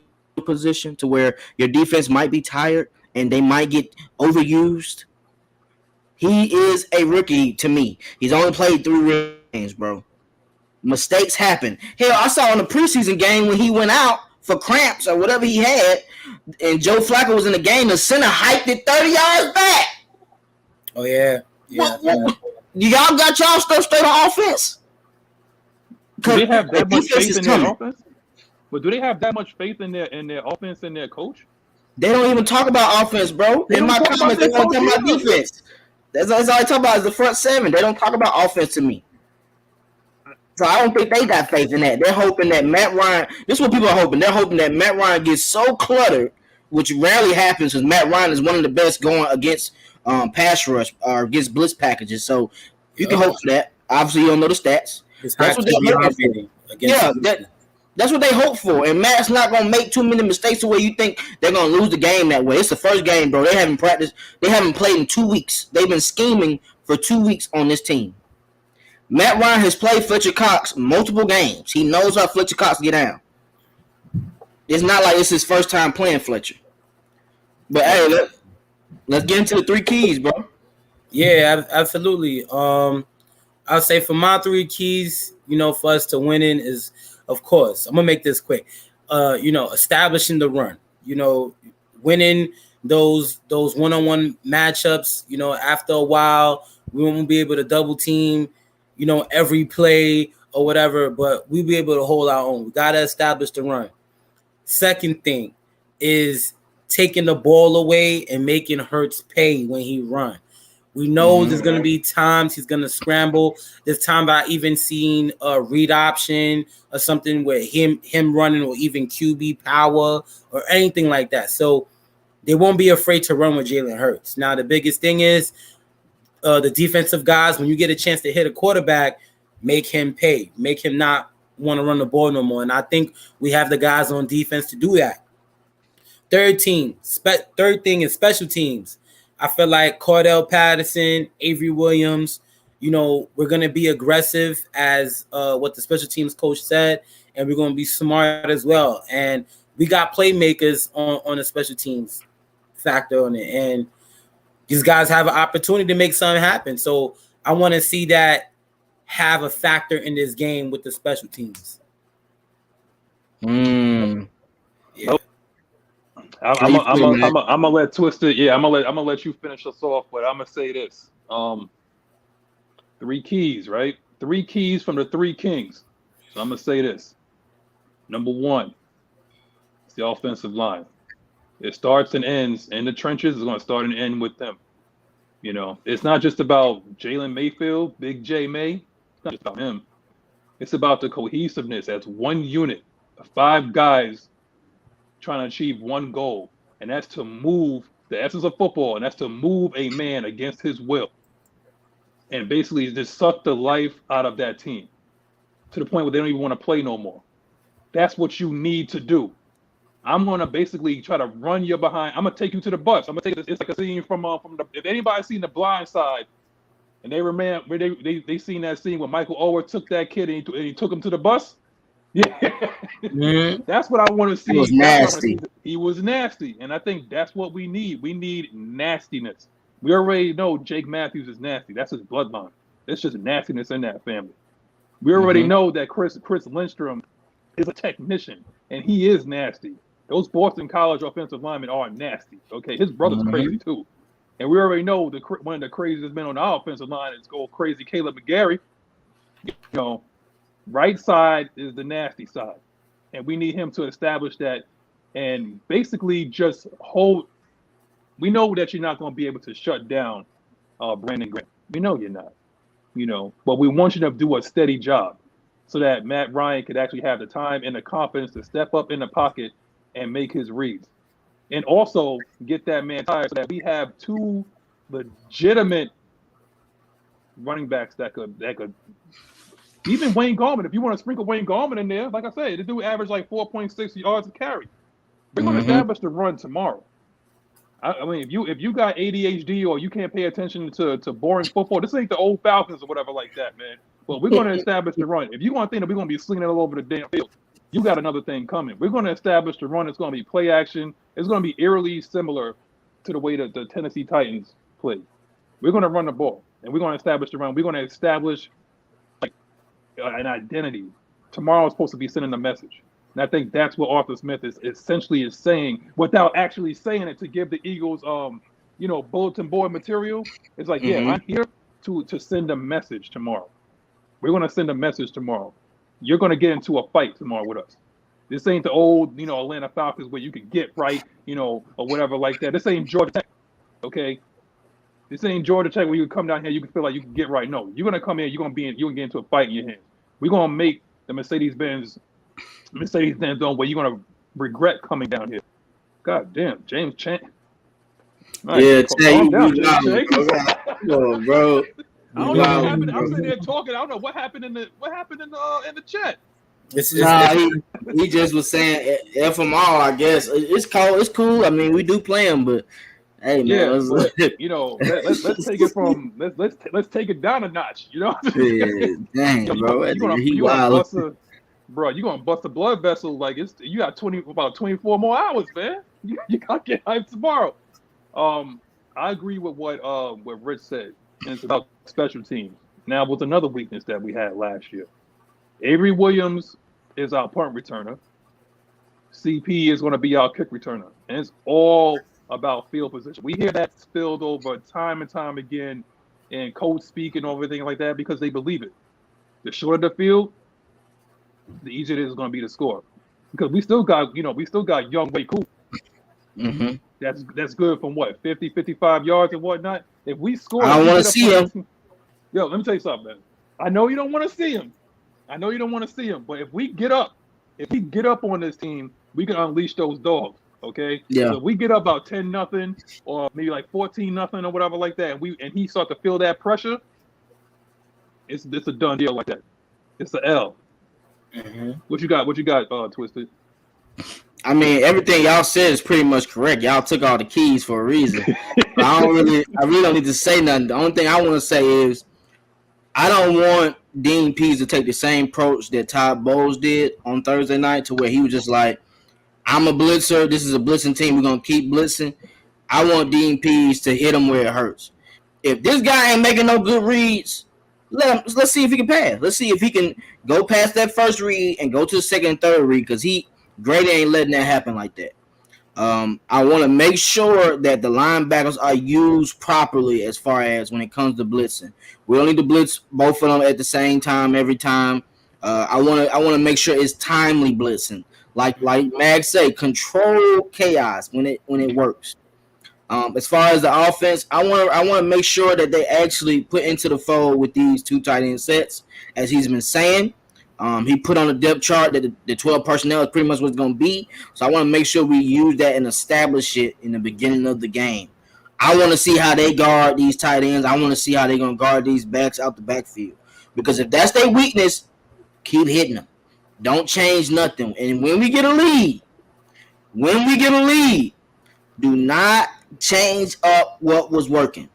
[SPEAKER 3] position to where your defense might be tired and they might get overused? He is a rookie to me. He's only played 3 games, bro. Mistakes happen. Hell, I saw in the preseason game when he went out for cramps or whatever he had, and Joe Flacco was in the game, the center hiked it 30 yards back.
[SPEAKER 4] Oh, yeah.
[SPEAKER 3] Y'all got y'all stuff straight on offense?
[SPEAKER 1] Do they have that much faith in their offense? But do they have that much faith in their offense and their coach?
[SPEAKER 3] They don't even talk about offense, bro. In my comments, they don't talk about defense. That's all I talk about is the front 7. They don't talk about offense to me. So I don't think they got faith in that. They're hoping that Matt Ryan – this is what people are hoping. They're hoping that Matt Ryan gets so cluttered, which rarely happens because Matt Ryan is one of the best going against pass rush or against blitz packages. So you can hope for that. Obviously, you don't know the stats. That's what they're hoping for. That's what they hope for. And Matt's not going to make too many mistakes to where you think they're going to lose the game that way. It's the first game, bro. They haven't practiced. They haven't played in 2 weeks. They've been scheming for 2 weeks on this team. Matt Ryan has played Fletcher Cox multiple games. He knows how Fletcher Cox get down. it's not like it's his first time playing Fletcher. But hey, let's get into the 3 keys, bro.
[SPEAKER 4] Yeah, absolutely. I'll say for my 3 keys, for us to winning is, of course, I'm gonna make this quick. Establishing the run. Winning those one-on-one matchups. After a while, we won't be able to double team, every play or whatever, but we'll be able to hold our own. We gotta establish the run. Second thing is taking the ball away and making Hurts pay when he run. We know there's going to be times he's going to scramble. There's times I even seen a read option or something where him running or even QB power or anything like that. So they won't be afraid to run with Jalen Hurts. Now, the biggest thing is the defensive guys, when you get a chance to hit a quarterback, make him pay. Make him not want to run the ball no more. And I think we have the guys on defense to do that. Third thing is special teams. I feel like Cordell Patterson, Avery Williams, we're going to be aggressive as what the special teams coach said, and we're going to be smart as well. And we got playmakers on the special teams factor on it. And these guys have an opportunity to make something happen. So I want to see that have a factor in this game with the special teams.
[SPEAKER 3] Yeah.
[SPEAKER 1] I'm gonna let Twisted. Yeah, I'm gonna let you finish us off, but I'm gonna say this: 3 keys, right? 3 keys from the 3 kings. So I'm gonna say this: number 1, it's the offensive line. It starts and ends in the trenches. It's gonna start and end with them. It's not just about Jalen Mayfield, Big J May. It's not just about him. It's about the cohesiveness as one unit of 5 guys trying to achieve one goal, and that's to move the essence of football, and that's to move a man against his will, and basically just suck the life out of that team to the point where they don't even want to play no more. That's what you need to do. I'm gonna basically try to run you behind. I'm gonna take you to the bus. I'm gonna take this. It's like a scene from the. If anybody's seen The Blind Side, and they remember they seen that scene where Michael Oher took that kid and he took him to the bus. Yeah, that's what I want to see.
[SPEAKER 3] He was nasty.
[SPEAKER 1] He was nasty, and I think that's what we need. We need nastiness. We already know Jake Matthews is nasty. That's his bloodline. It's just nastiness in that family. We already know that Chris Lindstrom is a technician, and he is nasty. Those Boston College offensive linemen are nasty. Okay, his brother's crazy too, and we already know one of the craziest men on our offensive line is old crazy Caleb McGarry. Right side is the nasty side, and we need him to establish that and basically just hold. We know that you're not going to be able to shut down Brandon Graham. We know you're not, but we want you to do a steady job so that Matt Ryan could actually have the time and the confidence to step up in the pocket and make his reads, and also get that man tired so that we have 2 legitimate running backs that could. Even Wayne Gallman, if you want to sprinkle Wayne Gallman in there, like I said, the dude averaged like 4.6 yards a carry. We're going to establish the run tomorrow. I mean, if you got ADHD or you can't pay attention to boring football, this ain't the old Falcons or whatever like that, man. But we're going to establish the run. If you want to think that we're going to be slinging it all over the damn field, you got another thing coming. We're going to establish the run. It's going to be play action. It's going to be eerily similar to the way that the Tennessee Titans play. We're going to run the ball, and we're going to establish the run. We're going to establish an identity. Tomorrow is supposed to be sending a message. And I think that's what Arthur Smith is essentially saying without actually saying it to give the Eagles bulletin board material. It's like, yeah, I'm here to send a message tomorrow. We're gonna send a message tomorrow. You're gonna get into a fight tomorrow with us. This ain't the old, Atlanta Falcons where you can get right, or whatever like that. This ain't Georgia Tech. Okay. This ain't Georgia Tech where you come down here, you can feel like you can get right. No, you're gonna come here, you're gonna get into a fight in your hands. We're gonna make the Mercedes-Benz zone where you're gonna regret coming down here. God damn, James Chan.
[SPEAKER 3] Right, yeah,
[SPEAKER 1] calm down, James
[SPEAKER 3] bro.
[SPEAKER 1] I don't know what happened. I'm sitting there talking. I don't know what happened in the chat.
[SPEAKER 3] He just was saying FMR. I guess it's cool. I mean, we do play them, but. Hey man,
[SPEAKER 1] let's take it from let's take it down a notch.
[SPEAKER 3] Yeah, dang, bro.
[SPEAKER 1] bro, you're gonna bust a blood vessel like you got about 24 more hours, man. You gotta get hyped tomorrow. I agree with what Rich said, and it's about special teams. Now, with another weakness that we had last year, Avery Williams is our punt returner. CP is going to be our kick returner, and it's all about field position. We hear that spilled over time and time again in code speak and everything like that because they believe it. The shorter the field, the easier it is going to be to score. Because we still got young Way Cool.
[SPEAKER 3] Mm-hmm.
[SPEAKER 1] That's good from what, 50, 55 yards and whatnot. If we score,
[SPEAKER 3] I don't want to see him.
[SPEAKER 1] Yo, let me tell you something, man. I know you don't want to see him. But if we get up on this team, we can unleash those dogs. Okay.
[SPEAKER 3] Yeah.
[SPEAKER 1] So if we get up about 10-0 or maybe like 14-0 or whatever like that, and he start to feel that pressure, it's a done deal like that. It's an L.
[SPEAKER 3] Mm-hmm.
[SPEAKER 1] What you got, Twisted?
[SPEAKER 3] I mean, everything y'all said is pretty much correct. Y'all took all the keys for a reason. I really don't need to say nothing. The only thing I want to say is I don't want Dean Pease to take the same approach that Todd Bowles did on Thursday night, to where he was just like, I'm a blitzer. This is a blitzing team. We're going to keep blitzing. I want Dean Pease to hit him where it hurts. If this guy ain't making no good reads, let's see if he can pass. Let's see if he can go past that first read and go to the second and third read, because Grady ain't letting that happen like that. I want to make sure that the linebackers are used properly as far as when it comes to blitzing. We don't need to blitz both of them at the same time every time. I want to make sure it's timely blitzing. Like Mag say, control chaos when it works. As far as the offense, I want to make sure that they actually put into the fold with these two tight end sets, as he's been saying. He put on a depth chart that the 12 personnel is pretty much what it's going to be. So I want to make sure we use that and establish it in the beginning of the game. I want to see how they guard these tight ends. I want to see how they're going to guard these backs out the backfield. Because if that's their weakness, keep hitting them. Don't change nothing. And when we get a lead, do not change up what was working.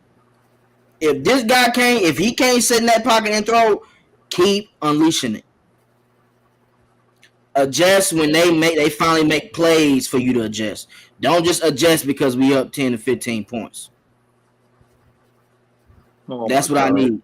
[SPEAKER 3] If this guy if he can't sit in that pocket and throw, keep unleashing it. Adjust when they finally make plays for you to adjust. Don't just adjust because we up 10 to 15 points. That's what I need.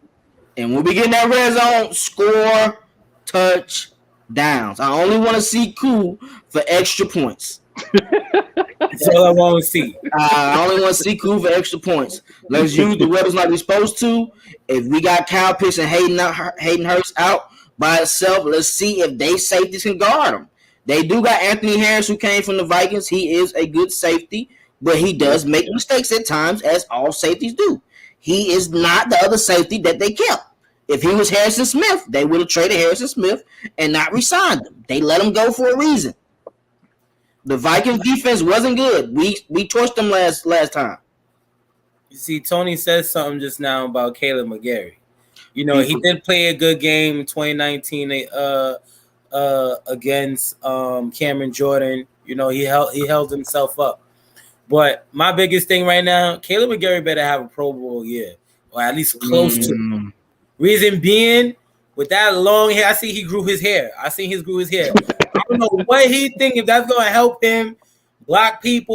[SPEAKER 3] And when we get in that red zone, score touchdowns. I only want to see Koo for extra points.
[SPEAKER 4] That's all I want to see.
[SPEAKER 3] I only want to see Koo for extra points. Let's use the weapons like we're supposed to. If we got Kyle Pitts and Hayden Hurst out by itself, let's see if they safeties can guard them. They do got Anthony Harris, who came from the Vikings. He is a good safety, but he does make mistakes at times, as all safeties do. He is not the other safety that they kept. If he was Harrison Smith, they would have traded Harrison Smith and not re-signed him. They let him go for a reason. The Vikings defense wasn't good. We torched them last time.
[SPEAKER 4] You see, Tony said something just now about Caleb McGarry. You know, he did play a good game in 2019 against Cameron Jordan. You know, he held himself up. But my biggest thing right now, Caleb McGarry better have a Pro Bowl year, or at least close to. Reason being, with that long hair, I see he grew his hair. I grew his hair. I don't know what he think, if that's going to help him block people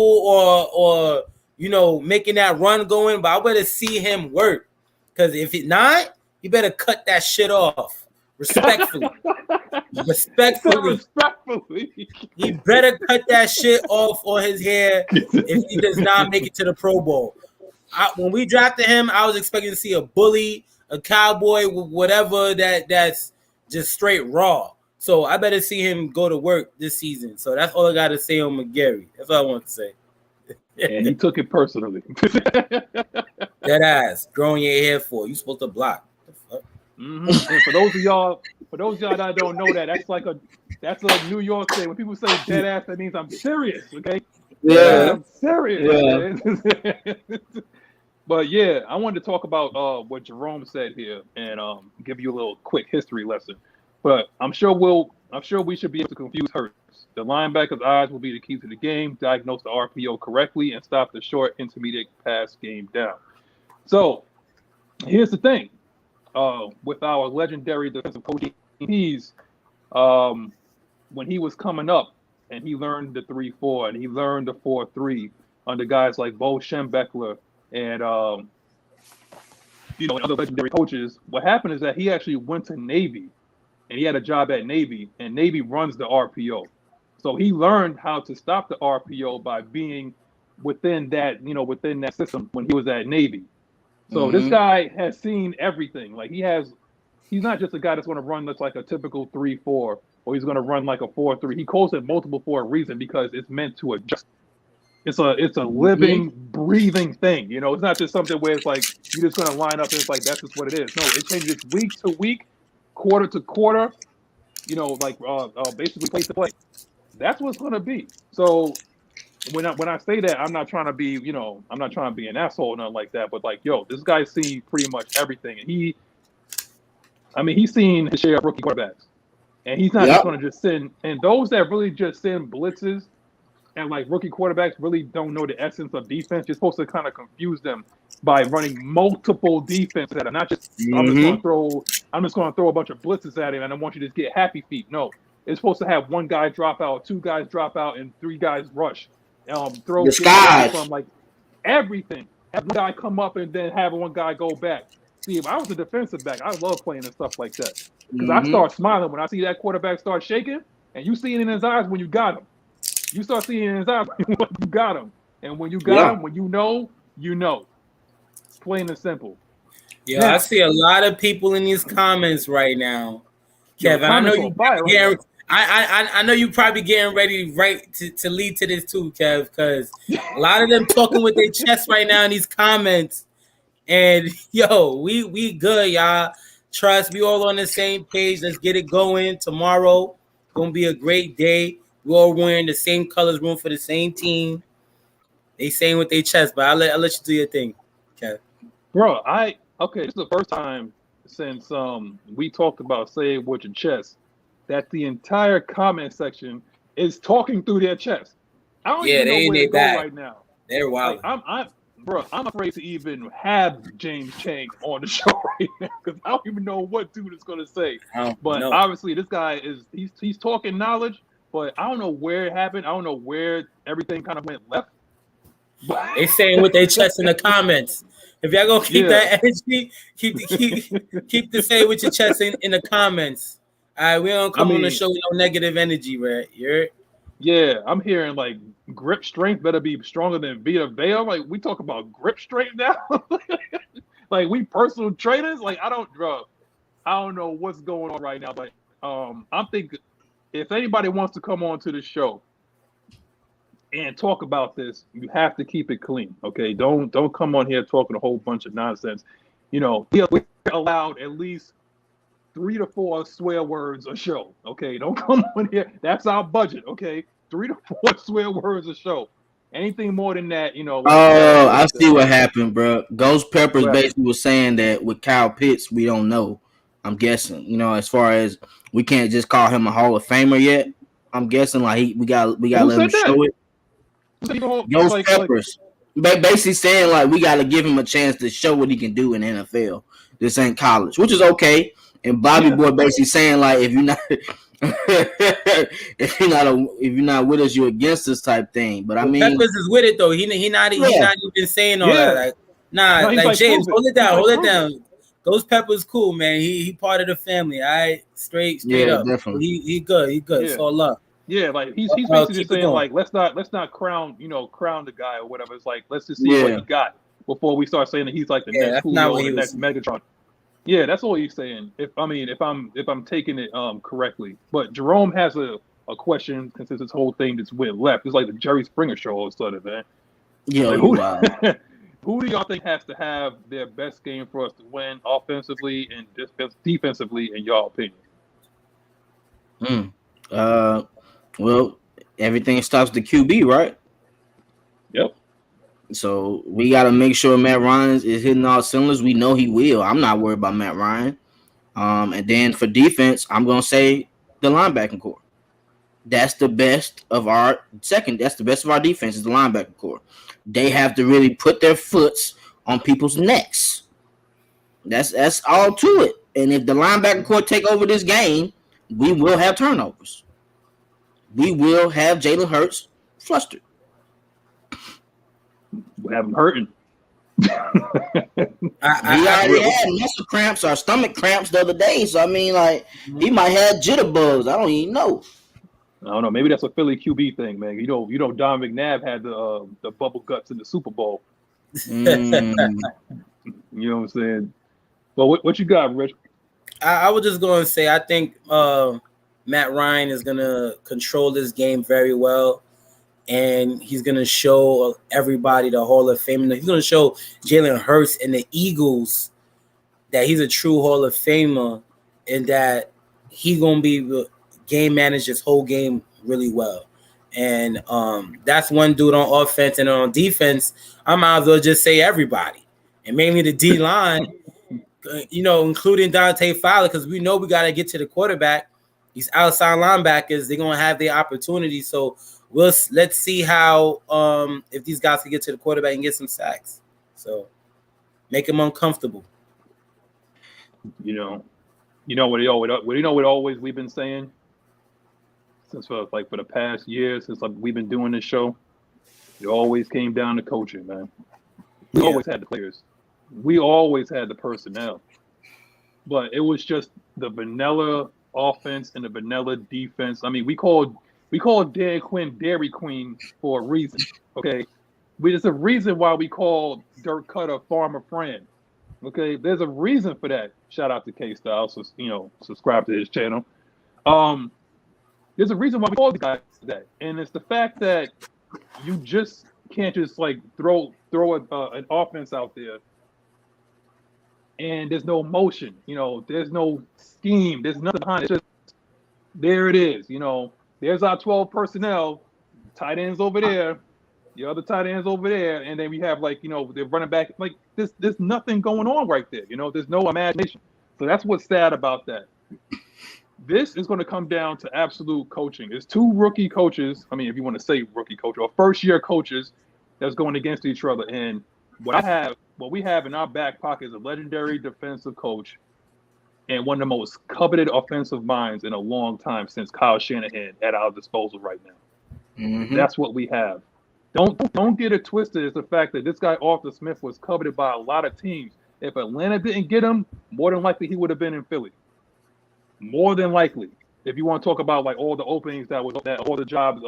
[SPEAKER 4] or you know, making that run going. But I better see him work, because if it's not, you better cut that shit off. Respectfully. He better cut that shit off on his hair if he does not make it to the Pro Bowl. When we drafted him, I was expecting to see a bully, a cowboy, whatever that's just straight raw. So I better see him go to work this season. So that's all I got to say on McGarry. That's all I want to say.
[SPEAKER 1] And he took it personally.
[SPEAKER 4] That ass. Growing your hair for. You supposed to block.
[SPEAKER 1] Mm-hmm. And for those of y'all that don't know that's a New York thing. When people say dead ass, that means I'm serious. Okay.
[SPEAKER 3] Yeah,
[SPEAKER 1] I'm serious. Yeah. But yeah, I wanted to talk about what Jerome said here and give you a little quick history lesson. But I'm sure we should be able to confuse Hurts. The linebacker's eyes will be the key to the game. Diagnose the RPO correctly and stop the short intermediate pass game down. So here's the thing. With our legendary defensive coach, when he was coming up and he learned the 3-4 and he learned the 4-3 under guys like Bo Schembechler and other legendary coaches, what happened is that he actually went to Navy and he had a job at Navy, and Navy runs the RPO. So he learned how to stop the RPO by being within that system when he was at Navy. So this guy has seen everything. Like he's not just a guy that's going to run that's like a typical 3-4 or he's going to run like a 4-3. He calls it multiple for a reason because it's meant to adjust. It's a living, breathing thing. It's not just something where it's like you're just going to line up and it's like that's just what it is. No, it changes week to week, quarter to quarter. Basically place to play. That's what's going to be. So when I say that, I'm not trying to be an asshole or nothing like that. But this guy's seen pretty much everything, and he's seen his share of rookie quarterbacks, and he's not just going to just send. And those that really just send blitzes and like rookie quarterbacks really don't know the essence of defense. You're supposed to kind of confuse them by running multiple defenses at him, not just I'm just going to throw a bunch of blitzes at him and I want you to just get happy feet. No, it's supposed to have one guy drop out, two guys drop out, and three guys rush. Throw from like everything. Have one guy come up and then have one guy go back. See, if I was a defensive back, I love playing and stuff like that because I start smiling when I see that quarterback start shaking, and you see it in his eyes when you got him. You start seeing in his eyes when you got him. And when you got him, when you know. Plain and simple.
[SPEAKER 4] Yeah, now, I see a lot of people in these comments right now. Kevin, I know you I know you probably getting ready to lead to this too, Kev, because a lot of them talking with their chest right now in these comments. And we good, y'all. Trust, we all on the same page. Let's get it going. Tomorrow gonna be a great day. We're all wearing the same colors, room for the same team. They saying with their chest, but I'll let you do your thing. Okay.
[SPEAKER 1] Bro, this is the first time since we talked about say it with your chest that the entire comment section is talking through their chest. I don't even know where to go right now.
[SPEAKER 4] They're wild.
[SPEAKER 1] I'm afraid to even have James Chang on the show right now because I don't even know what dude is gonna say. But obviously this guy he's talking knowledge. But I don't know where it happened. I don't know where everything kind of went left.
[SPEAKER 4] They saying with their chest in the comments. If y'all gonna keep that energy, keep the say with your chest in the comments. All right, we don't come on the show with no negative energy, right?
[SPEAKER 1] Yeah, I'm hearing like grip strength better be stronger than Vita Vea. Like we talk about grip strength now. Like we personal trainers. Like I don't know what's going on right now. But I'm thinking. If anybody wants to come on to the show and talk about this, you have to keep it clean, okay? Don't come on here talking a whole bunch of nonsense. We're allowed at least 3 to 4 swear words a show, okay? Don't come on here. That's our budget, okay? 3 to 4 swear words a show. Anything more than that,
[SPEAKER 3] I see what happened, bro. Ghost Peppers basically was saying that with Kyle Pitts, we don't know. I'm guessing, as far as we can't just call him a Hall of Famer yet. I'm guessing like we got to let him show it. Ghost Peppers basically saying like we got to give him a chance to show what he can do in the NFL. This ain't college, which is okay. And Bobby Boy basically saying like if you're not if you're not with us, you're against us type thing. But I mean,
[SPEAKER 4] Peppers is with it though. He not even saying all that. Like, like James, hold it down. Ghost Pepper's cool, man. He part of the family. All right, straight up.
[SPEAKER 3] Definitely.
[SPEAKER 4] He good. It's all love.
[SPEAKER 1] Yeah, like he's basically just saying like let's not crown the guy or whatever. It's like let's just see what he got before we start saying that he's like the next Julio or the next Megatron. Yeah, that's all he's saying. If I'm taking it correctly. But Jerome has a question since this whole thing just went left. It's like the Jerry Springer show all of a sudden, man.
[SPEAKER 3] Yeah,
[SPEAKER 1] like, who do y'all think has to have their best game for us to win offensively and defensively, in y'all opinion?
[SPEAKER 3] Well, everything stops the QB, right?
[SPEAKER 1] Yep.
[SPEAKER 3] So we got to make sure Matt Ryan is hitting all cylinders. We know he will. I'm not worried about Matt Ryan. And then for defense, I'm going to say the linebacking core. That's the best of our That's the best of our defense is the linebacking core. They have to really put their foots on people's necks. That's all to it. And if the linebacking core take over this game, we will have turnovers. we will have Jalen Hurts flustered.
[SPEAKER 1] We have him hurting.
[SPEAKER 3] He already had muscle cramps or stomach cramps the other day. So, I mean, like, he might have jitterbugs. I don't even know.
[SPEAKER 1] I don't know. Maybe that's a Philly QB thing, man. You know, Don McNabb had the bubble guts in the Super Bowl. You know what I'm saying? But what you got, Rich?
[SPEAKER 4] I was just going to say, I think Matt Ryan is going to control this game very well. And he's going to show everybody the Hall of Fame. He's going to show Jalen Hurts and the Eagles that he's a true Hall of Famer and that he's going to be game manage this whole game really well. And that's one dude on offense. And on defense, I might as well just say everybody. And mainly the D-line, including Dante Fowler, because we know we got to get to the quarterback. These outside linebackers, they're going to have their opportunity. So let's see how if these guys can get to the quarterback and get some sacks. So make them uncomfortable.
[SPEAKER 1] What always we've been saying since for the past year since we've been doing this show. It always came down to coaching, man. We always had the players. We always had the personnel. But it was just the vanilla offense and the vanilla defense. I mean, we called Dan Quinn Dairy Queen for a reason, okay? There's a reason why we call Dirk Cutter Farmer Friend, okay? There's a reason for that. Shout out to K-Style, so, subscribe to his channel. There's a reason why we call these guys that, and it's the fact that you just can't just throw an offense out there and there's no motion, there's no scheme, there's nothing behind it. It's just there it is, There's our 12 personnel, tight ends over there, the other tight ends over there, and then we have they're running back. There's nothing going on right there. There's no imagination. So that's what's sad about that. This is going to come down to absolute coaching. It's two rookie coaches. I mean, if you want to say rookie coach or first-year coaches that's going against each other. And what we have in our back pocket is a legendary defensive coach and one of the most coveted offensive minds in a long time since Kyle Shanahan at our disposal right now. Mm-hmm. That's what we have. Don't get it twisted. It's the fact that this guy Arthur Smith was coveted by a lot of teams. If Atlanta didn't get him, more than likely he would have been in Philly. More than likely, if you want to talk about all the openings all the jobs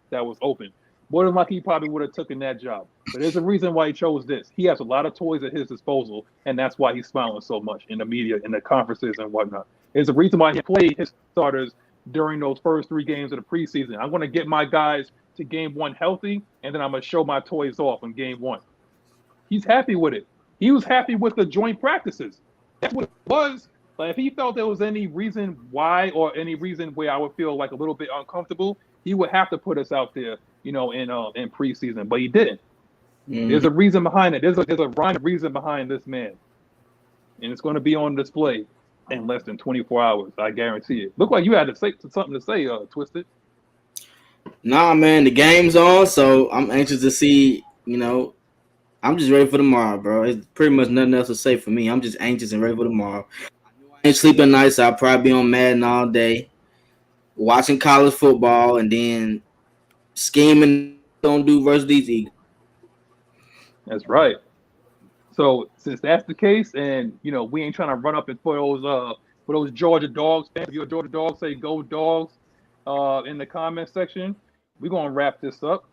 [SPEAKER 1] that was open, more than likely he probably would have taken that job. But there's a reason why he chose this. He has a lot of toys at his disposal, and that's why he's smiling so much in the media, in the conferences and whatnot. There's a reason why he played his starters during those first 3 games of the preseason. I'm going to get my guys to game 1 healthy, and then I'm going to show my toys off in game 1. He's happy with it. He was happy with the joint practices. That's what it was. If he felt there was any reason why or any reason where I would feel a little bit uncomfortable, he would have to put us out there, in preseason. But he didn't. Mm-hmm. There's a reason behind it. There's a rhyme reason behind this man, and it's going to be on display in less than 24 hours. I guarantee it. Look like you had something to say, Twisted.
[SPEAKER 3] Nah, man, the game's on, so I'm anxious to see. I'm just ready for tomorrow, bro. It's pretty much nothing else to say for me. I'm just anxious and ready for tomorrow. I ain't sleeping night, so I'll probably be on Madden all day, watching college football, and then scheming on do versus these Eagles.
[SPEAKER 1] That's right. So since that's the case, and we ain't trying to run up and for those Georgia Dogs fans, if you're a Georgia Dog, say go Dogs in the comment section. We're gonna wrap this up.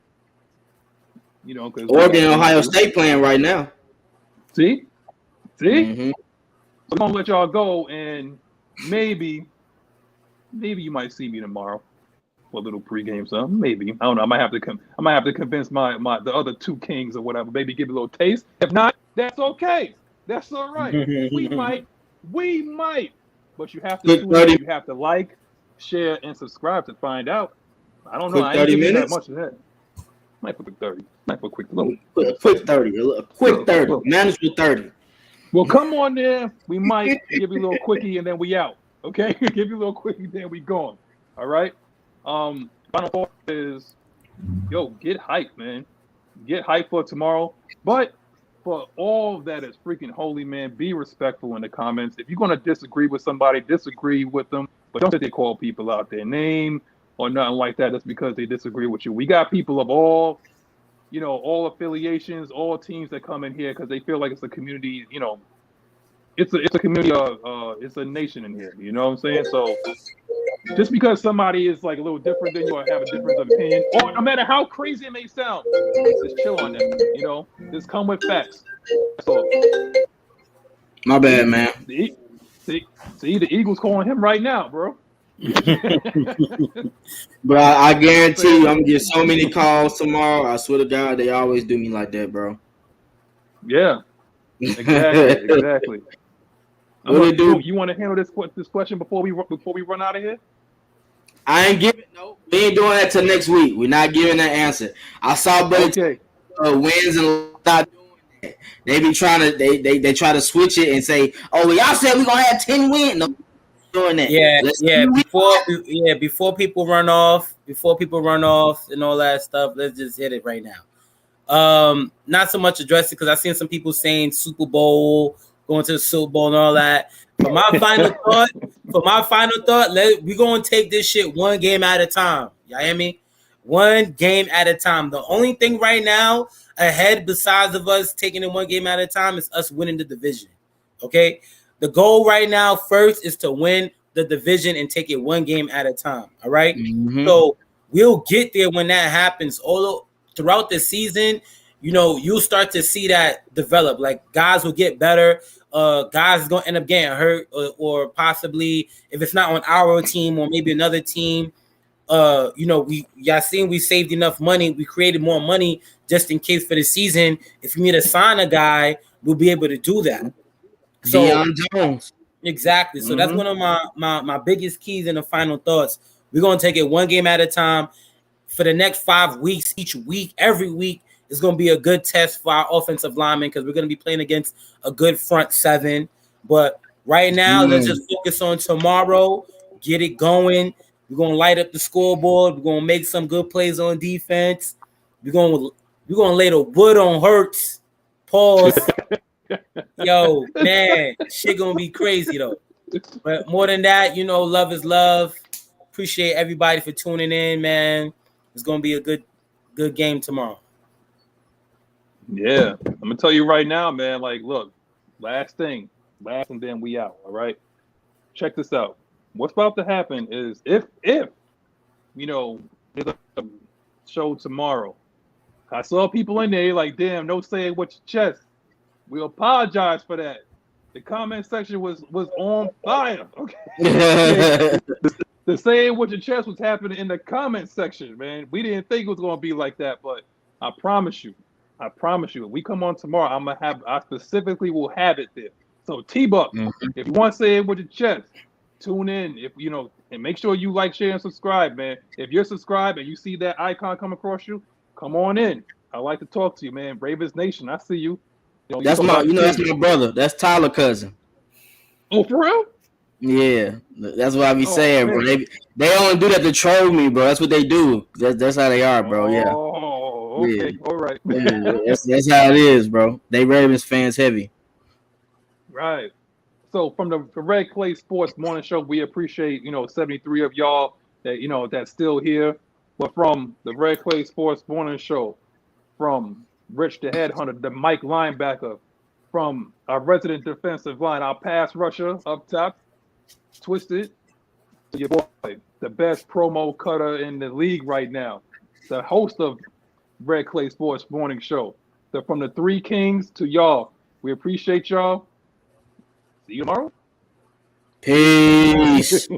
[SPEAKER 1] Because
[SPEAKER 3] Oregon and Ohio State playing right now.
[SPEAKER 1] See.
[SPEAKER 3] Mm-hmm.
[SPEAKER 1] So I'm gonna let y'all go, and maybe you might see me tomorrow for a little pregame something. Maybe, I don't know. I might have to convince the other 2 kings or whatever. Maybe give it a little taste. If not, that's okay. That's all right. we might. But you have to tune in. You have to like, share, and subscribe to find out. I don't know. I ain't giving that much of that. Might put the 30. Might put a quick little.
[SPEAKER 3] Put a quick 30. A quick 30. Manage with 30.
[SPEAKER 1] Well, come on there. We might give you a little quickie and then we out. Okay? Give you a little quickie, then we gone. All right? Final thought is, get hyped, man. Get hyped for tomorrow. But for all that is freaking holy, man, be respectful in the comments. If you're going to disagree with somebody, disagree with them. But don't say they call people out their name or nothing like that. That's because they disagree with you. We got people of all, all affiliations, all teams that come in here because they feel like it's a community. It's a community. It's a nation in here. You know what I'm saying? So just because somebody is like a little different than you or have a difference of opinion, or no matter how crazy it may sound, just chill on that. Just come with facts. That's all.
[SPEAKER 3] My bad, man.
[SPEAKER 1] See, the Eagles calling him right now, bro.
[SPEAKER 3] But I guarantee you, I'm gonna get so many calls tomorrow. I swear to God, they always do me like that, bro.
[SPEAKER 1] Yeah, exactly.
[SPEAKER 3] What they do?
[SPEAKER 1] You want to handle this question before we run out of here?
[SPEAKER 3] I ain't giving we ain't doing that till next week. We're not giving that answer. I saw buddy wins and not doing that. They be trying to they try to switch it and say, "Oh, y'all said we're gonna have 10 wins." No, doing that.
[SPEAKER 4] Before people run off and all that stuff, let's just hit it right now. Not so much address it because I've seen some people saying Super Bowl, going to the Super Bowl and all that. For my final thought, we're gonna take this shit one game at a time. Y'all hear me? One game at a time. The only thing right now ahead, besides of us taking it one game at a time, is us winning the division. Okay, the goal right now first is to win the division and take it one game at a time. All right. Mm-hmm. So we'll get there when that happens. Although throughout the season, you'll start to see that develop. Like guys will get better. Guys is gonna end up getting hurt, or possibly if it's not on our team or maybe another team. We saved enough money. We created more money just in case for the season. If we need to sign a guy, we'll be able to do that. So
[SPEAKER 3] Deion Jones.
[SPEAKER 4] Exactly. So that's one of my biggest keys in the final thoughts. We're gonna take it one game at a time for the next 5 weeks. Each week, every week is gonna be a good test for our offensive linemen because we're gonna be playing against a good front seven. But right now, let's just focus on tomorrow. Get it going. We're gonna light up the scoreboard. We're gonna make some good plays on defense. We're gonna lay the wood on Hurts. Pause. Yo, man, shit gonna be crazy though. But more than that, love is love. Appreciate everybody for tuning in, man. It's gonna be a good game tomorrow.
[SPEAKER 1] Yeah, I'm gonna tell you right now, man. Like, look, last and then we out. All right, check this out. What's about to happen is if there's a show tomorrow, I saw people in there like, damn, no saying with your chest. We apologize for that. The comment section was on fire. Okay. The saying with your chest was happening in the comment section, man. We didn't think it was gonna be like that, but I promise you, if we come on tomorrow, I specifically will have it there. So T-Buck, if you want to say it with your chest, tune in. And make sure you like, share, and subscribe, man. If you're subscribed and you see that icon come across you, come on in. I like to talk to you, man. Ravens Nation, I see you.
[SPEAKER 3] That's my brother. That's Tyler's cousin.
[SPEAKER 1] Oh, for real?
[SPEAKER 3] Yeah, that's what I be saying, man. Bro. They only do that to troll me, bro. That's what they do. That's how they are, bro. Yeah.
[SPEAKER 1] Oh, okay. Yeah. All right.
[SPEAKER 3] Yeah, that's how it is, bro. They Ravens fans heavy.
[SPEAKER 1] Right. So from the Red Clay Sports Morning Show, we appreciate 73 of y'all that that's still here. But from the Red Clay Sports Morning Show, from Rich the Headhunter, the Mike linebacker, from our resident defensive line, our pass rusher up top, Twisted, to your boy, the best promo cutter in the league right now, the host of Red Clay Sports Morning Show. So from the Three Kings to y'all, we appreciate y'all. See you tomorrow.
[SPEAKER 3] Peace.